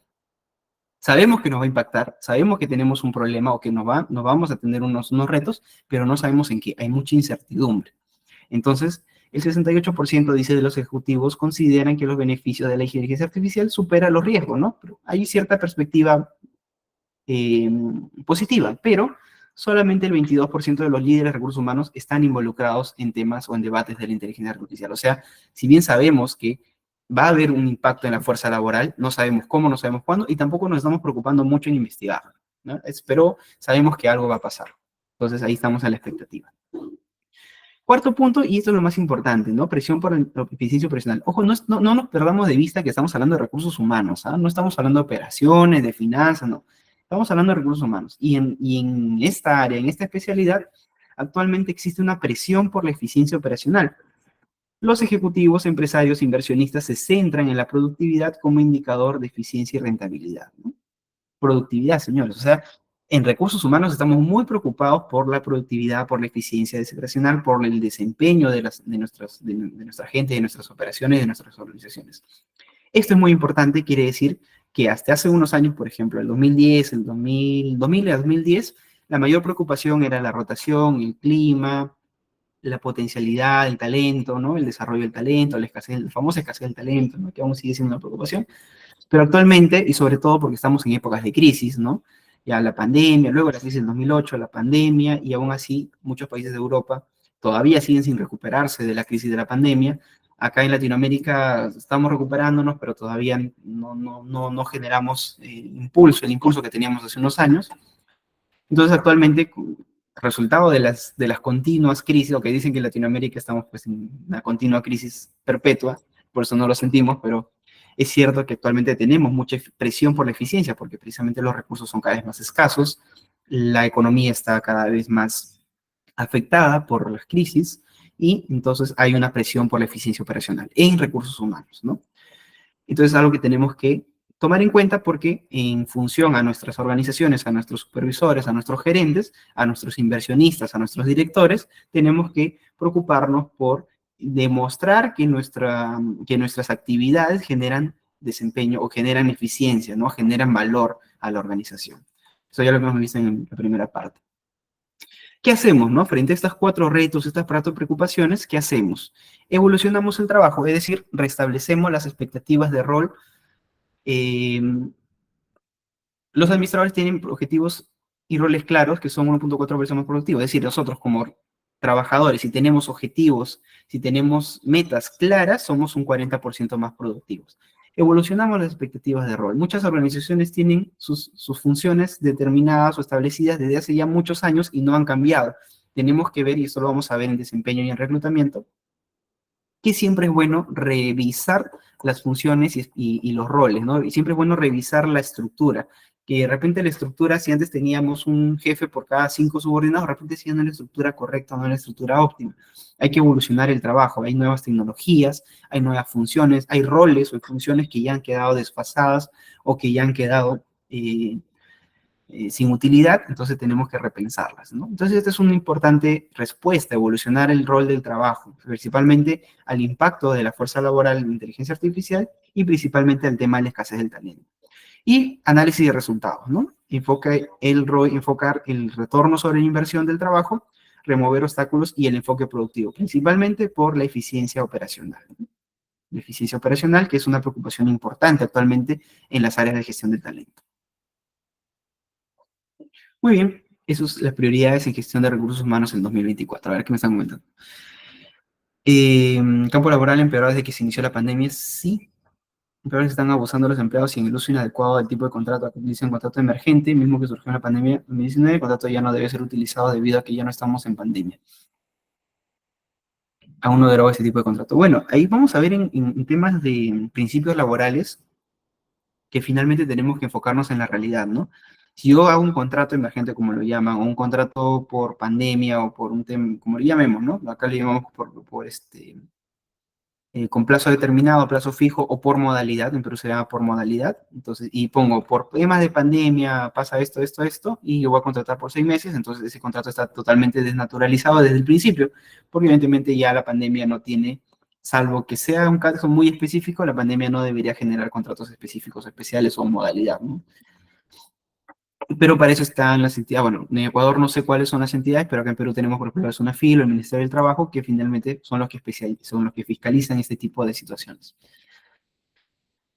Sabemos que nos va a impactar, sabemos que tenemos un problema o que nos vamos a tener unos retos, pero no sabemos en qué. Hay mucha incertidumbre. Entonces, el 68% dice de los ejecutivos consideran que los beneficios de la inteligencia artificial superan los riesgos, ¿no? Pero hay cierta perspectiva eh, positiva, pero solamente el 22% de los líderes de recursos humanos están involucrados en temas o en debates de la inteligencia artificial. O sea, si bien sabemos que va a haber un impacto en la fuerza laboral, no sabemos cómo, no sabemos cuándo, y tampoco nos estamos preocupando mucho en investigar, ¿no? Pero sabemos que algo va a pasar. Entonces ahí estamos a la expectativa. Cuarto punto, y esto es lo más importante, ¿no? Presión por el eficiencia operacional. Ojo, no nos perdamos de vista que estamos hablando de recursos humanos, ¿ah? No estamos hablando de operaciones, de finanzas, no. Estamos hablando de recursos humanos. Y en esta área, en esta especialidad, actualmente existe una presión por la eficiencia operacional. Los ejecutivos, empresarios, inversionistas se centran en la productividad como indicador de eficiencia y rentabilidad, ¿no? Productividad, señores. O sea, en recursos humanos estamos muy preocupados por la productividad, por la eficiencia operacional, por el desempeño de nuestra gente, de nuestras operaciones, de nuestras organizaciones. Esto es muy importante, quiere decir que hasta hace unos años, por ejemplo, el 2010, el 2000 a 2010, la mayor preocupación era la rotación, el clima, la potencialidad, el talento, ¿no? El desarrollo del talento, la famosa escasez del talento, ¿no? Que aún sigue siendo una preocupación. Pero actualmente, y sobre todo porque estamos en épocas de crisis, ¿no? Ya la pandemia, luego la crisis del 2008, la pandemia, y aún así muchos países de Europa todavía siguen sin recuperarse de la crisis de la pandemia. Acá en Latinoamérica estamos recuperándonos, pero todavía no generamos el impulso que teníamos hace unos años. Entonces, actualmente, resultado de las continuas crisis, o que dicen que en Latinoamérica estamos pues en una continua crisis perpetua, por eso no lo sentimos, pero es cierto que actualmente tenemos mucha presión por la eficiencia, porque precisamente los recursos son cada vez más escasos, la economía está cada vez más afectada por las crisis, y entonces hay una presión por la eficiencia operacional en recursos humanos, ¿no? Entonces es algo que tenemos que tomar en cuenta porque en función a nuestras organizaciones, a nuestros supervisores, a nuestros gerentes, a nuestros inversionistas, a nuestros directores, tenemos que preocuparnos por demostrar que nuestras actividades generan desempeño o generan eficiencia, ¿no? Generan valor a la organización. Eso ya lo hemos visto en la primera parte. ¿Qué hacemos, no? Frente a estos cuatro retos, estas cuatro preocupaciones, ¿qué hacemos? Evolucionamos el trabajo, es decir, restablecemos las expectativas de rol. eh, los administradores tienen objetivos y roles claros que son 1.4 veces más productivos. Es decir, nosotros como trabajadores, si tenemos objetivos, si tenemos metas claras, somos un 40% más productivos. Evolucionamos las expectativas de rol. Muchas organizaciones tienen sus funciones determinadas o establecidas desde hace ya muchos años y no han cambiado. Tenemos que ver, y esto lo vamos a ver en desempeño y en reclutamiento, que siempre es bueno revisar las funciones y los roles, ¿no? Y siempre es bueno revisar la estructura, que de repente la estructura, si antes teníamos un jefe por cada 5 subordinados, de repente si no es la estructura correcta, no es la estructura óptima. Hay que evolucionar el trabajo, hay nuevas tecnologías, hay nuevas funciones, hay roles o funciones que ya han quedado desfasadas o que ya han quedado sin utilidad, entonces tenemos que repensarlas, ¿no? Entonces, esta es una importante respuesta, evolucionar el rol del trabajo, principalmente al impacto de la fuerza laboral en inteligencia artificial y principalmente al tema de la escasez del talento. Y análisis de resultados, ¿no? Enfocar el retorno sobre la inversión del trabajo, remover obstáculos y el enfoque productivo, principalmente por la eficiencia operacional, ¿no? La eficiencia operacional, que es una preocupación importante actualmente en las áreas de gestión del talento. Muy bien. Esas son las prioridades en gestión de recursos humanos en 2024. A ver qué me están comentando. Campo laboral empeorado desde que se inició la pandemia. Sí, pero se están abusando los empleados y en el uso inadecuado del tipo de contrato que utilizan contrato emergente, mismo que surgió en la pandemia 2019, el contrato ya no debe ser utilizado debido a que ya no estamos en pandemia. Aún no deroga ese tipo de contrato. Bueno, ahí vamos a ver en temas de principios laborales que finalmente tenemos que enfocarnos en la realidad, ¿no? Si yo hago un contrato emergente, como lo llaman, o un contrato por pandemia o por un tema, como lo llamemos, ¿no? Acá le llamamos con plazo determinado, plazo fijo o por modalidad, en Perú se llama por modalidad, entonces, y pongo por temas de pandemia, pasa esto, esto, esto, y yo voy a contratar por 6 meses, entonces ese contrato está totalmente desnaturalizado desde el principio, porque evidentemente ya la pandemia no tiene, salvo que sea un caso muy específico, la pandemia no debería generar contratos específicos, especiales o modalidad, ¿no? Pero para eso están las entidades, bueno, en Ecuador no sé cuáles son las entidades, pero acá en Perú tenemos por ejemplo la SUNAFIL o el Ministerio del Trabajo, que finalmente son los que, son los que fiscalizan este tipo de situaciones.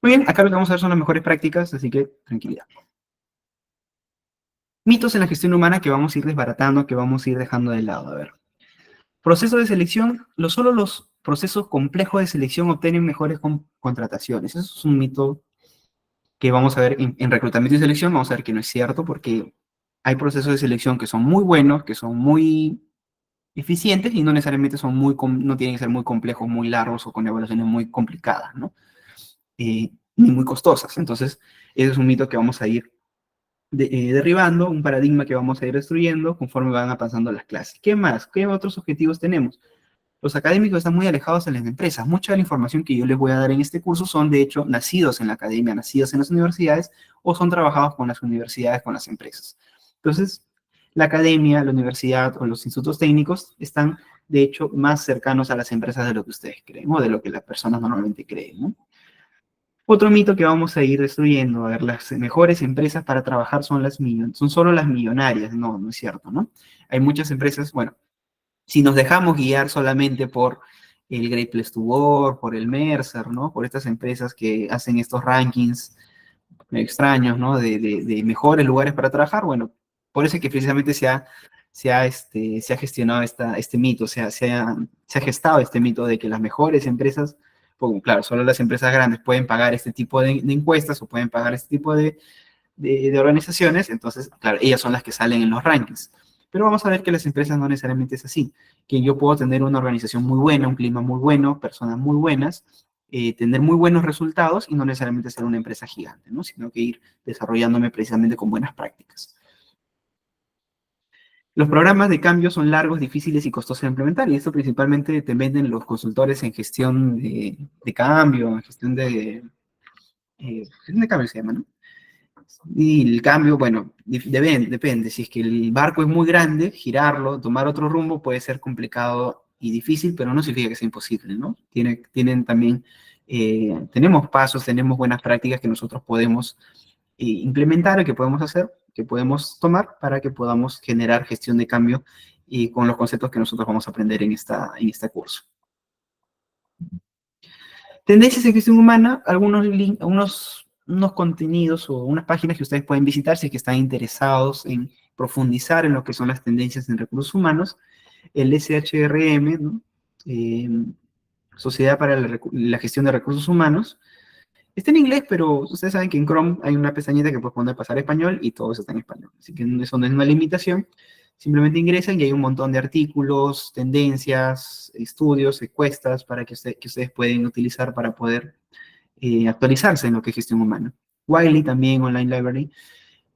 Muy bien, acá lo que vamos a ver son las mejores prácticas, así que tranquilidad. Mitos en la gestión humana que vamos a ir desbaratando, que vamos a ir dejando de lado. A ver. Proceso de selección, solo los procesos complejos de selección obtienen mejores contrataciones. Eso es un mito que vamos a ver en reclutamiento y selección, vamos a ver que no es cierto, porque hay procesos de selección que son muy buenos, que son muy eficientes y no necesariamente son no tienen que ser muy complejos, muy largos o con evaluaciones muy complicadas, ¿no? Ni muy costosas. Entonces, ese es un mito que vamos a ir derribando, un paradigma que vamos a ir destruyendo conforme van pasando las clases. ¿Qué más? ¿Qué otros objetivos tenemos? Los académicos están muy alejados de las empresas. Mucha de la información que yo les voy a dar en este curso son, de hecho, nacidos en la academia, nacidos en las universidades, o son trabajados con las universidades, con las empresas. Entonces, la academia, la universidad o los institutos técnicos están, de hecho, más cercanos a las empresas de lo que ustedes creen, o de lo que las personas normalmente creen, ¿no? Otro mito que vamos a ir destruyendo, a ver, las mejores empresas para trabajar son solo las millonarias. No, no es cierto, ¿no? Hay muchas empresas, bueno, si nos dejamos guiar solamente por el Great Place to Work, por el Mercer, ¿no? Por estas empresas que hacen estos rankings extraños, ¿no? De mejores lugares para trabajar, bueno, por eso es que precisamente se ha gestionado este mito, se ha gestado este mito de que las mejores empresas, pues, claro, solo las empresas grandes pueden pagar este tipo de encuestas o pueden pagar este tipo de organizaciones, entonces, claro, ellas son las que salen en los rankings. Pero vamos a ver que las empresas no necesariamente es así, que yo puedo tener una organización muy buena, un clima muy bueno, personas muy buenas, tener muy buenos resultados y no necesariamente ser una empresa gigante, ¿no? Sino que ir desarrollándome precisamente con buenas prácticas. Los programas de cambio son largos, difíciles y costosos de implementar, y esto principalmente te venden los consultores en gestión de cambio, en gestión de cambio se llama, ¿no? Y el cambio, bueno, depende. Si es que el barco es muy grande, girarlo, tomar otro rumbo puede ser complicado y difícil, pero no significa que sea imposible, ¿no? Tienen también, tenemos pasos, tenemos buenas prácticas que nosotros podemos implementar, que podemos hacer, que podemos tomar para que podamos generar gestión de cambio y con los conceptos que nosotros vamos a aprender en este curso. Tendencias en gestión humana, unos contenidos o unas páginas que ustedes pueden visitar si es que están interesados en profundizar en lo que son las tendencias en recursos humanos. El SHRM, ¿no? Eh, Sociedad para la Gestión de Recursos Humanos. Está en inglés, pero ustedes saben que en Chrome hay una pestañita que puedes poner pasar a español y todo eso está en español. Así que eso no es una limitación. Simplemente ingresan y hay un montón de artículos, tendencias, estudios, encuestas para que ustedes pueden utilizar para poder actualizarse en lo que es gestión humana. Wiley también, Online Library.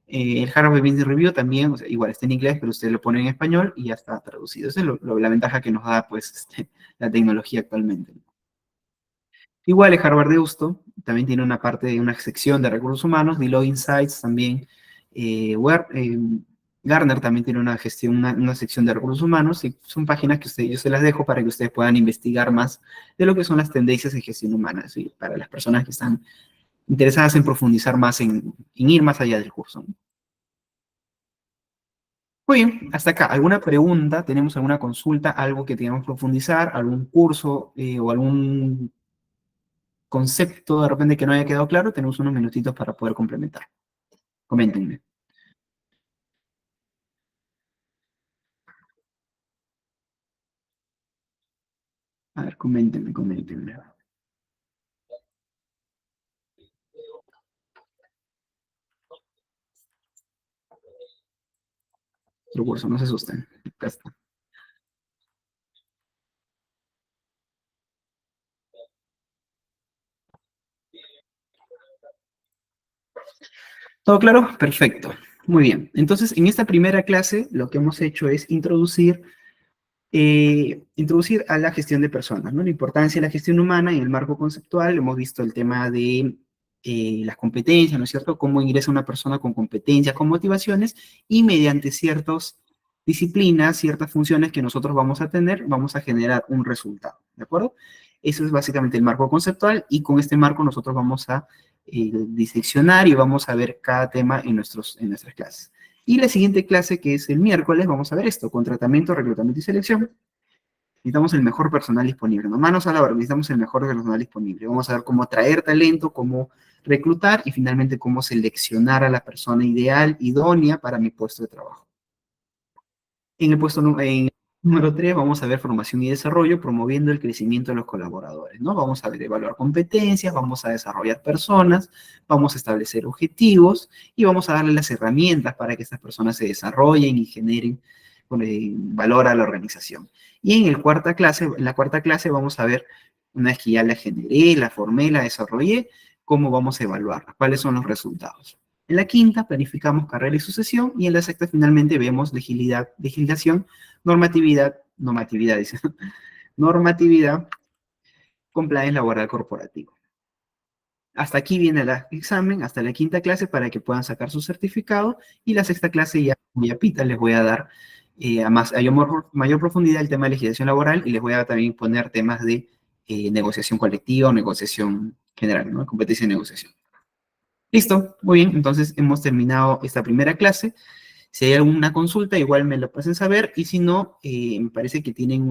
El Harvard Business Review también, o sea, igual está en inglés, pero usted lo pone en español y ya está traducido. Esa es la ventaja que nos da pues, la tecnología actualmente. Igual el Harvard Deusto también tiene una parte de una sección de recursos humanos, Deloitte Insights también, Gartner también tiene una gestión, una sección de recursos humanos, y son páginas que yo se las dejo para que ustedes puedan investigar más de lo que son las tendencias en gestión humana, ¿sí? Para las personas que están interesadas en profundizar más, en ir más allá del curso, ¿no? Muy bien, hasta acá. ¿Alguna pregunta? ¿Tenemos alguna consulta? ¿Algo que tengamos que profundizar? ¿Algún curso o algún concepto de repente que no haya quedado claro? Tenemos unos minutitos para poder complementar. Coméntenme. A ver, coméntenme, coméntenme. Otro curso, no se asusten. Acá está. ¿Todo claro? Perfecto. Muy bien. Entonces, en esta primera clase, lo que hemos hecho es introducir a la gestión de personas, ¿no? La importancia de la gestión humana en el marco conceptual. Hemos visto el tema de las competencias, ¿no es cierto? Cómo ingresa una persona con competencias, con motivaciones, y mediante ciertas disciplinas, ciertas funciones que nosotros vamos a tener, vamos a generar un resultado, ¿de acuerdo? Eso es básicamente el marco conceptual, y con este marco nosotros vamos a diseccionar y vamos a ver cada tema en nuestras clases. Y la siguiente clase, que es el miércoles, vamos a ver esto, con tratamiento, reclutamiento y selección. Necesitamos el mejor personal disponible, ¿no? Manos a la obra, necesitamos el mejor personal disponible. Vamos a ver cómo atraer talento, cómo reclutar y finalmente cómo seleccionar a la persona ideal, idónea para mi puesto de trabajo. En el número 3 vamos a ver formación y desarrollo, promoviendo el crecimiento de los colaboradores, ¿no? Vamos a ver, evaluar competencias, vamos a desarrollar personas, vamos a establecer objetivos y vamos a darle las herramientas para que estas personas se desarrollen y generen valor a la organización. Y en la cuarta clase vamos a ver, una vez que ya la generé, la formé, la desarrollé, cómo vamos a evaluarla, cuáles son los resultados. En la quinta planificamos carrera y sucesión, y en la sexta finalmente vemos legislación, normatividad, dice, normatividad, compliance laboral corporativo. Hasta aquí viene el examen, hasta la quinta clase para que puedan sacar su certificado, y la sexta clase ya, muy a pita, les voy a dar mayor profundidad el tema de legislación laboral, y les voy a también poner temas de negociación colectiva o negociación general, ¿no? Competencia de negociación. Listo, muy bien, entonces hemos terminado esta primera clase. Si hay alguna consulta, igual me lo pasen saber, y si no, me parece que tienen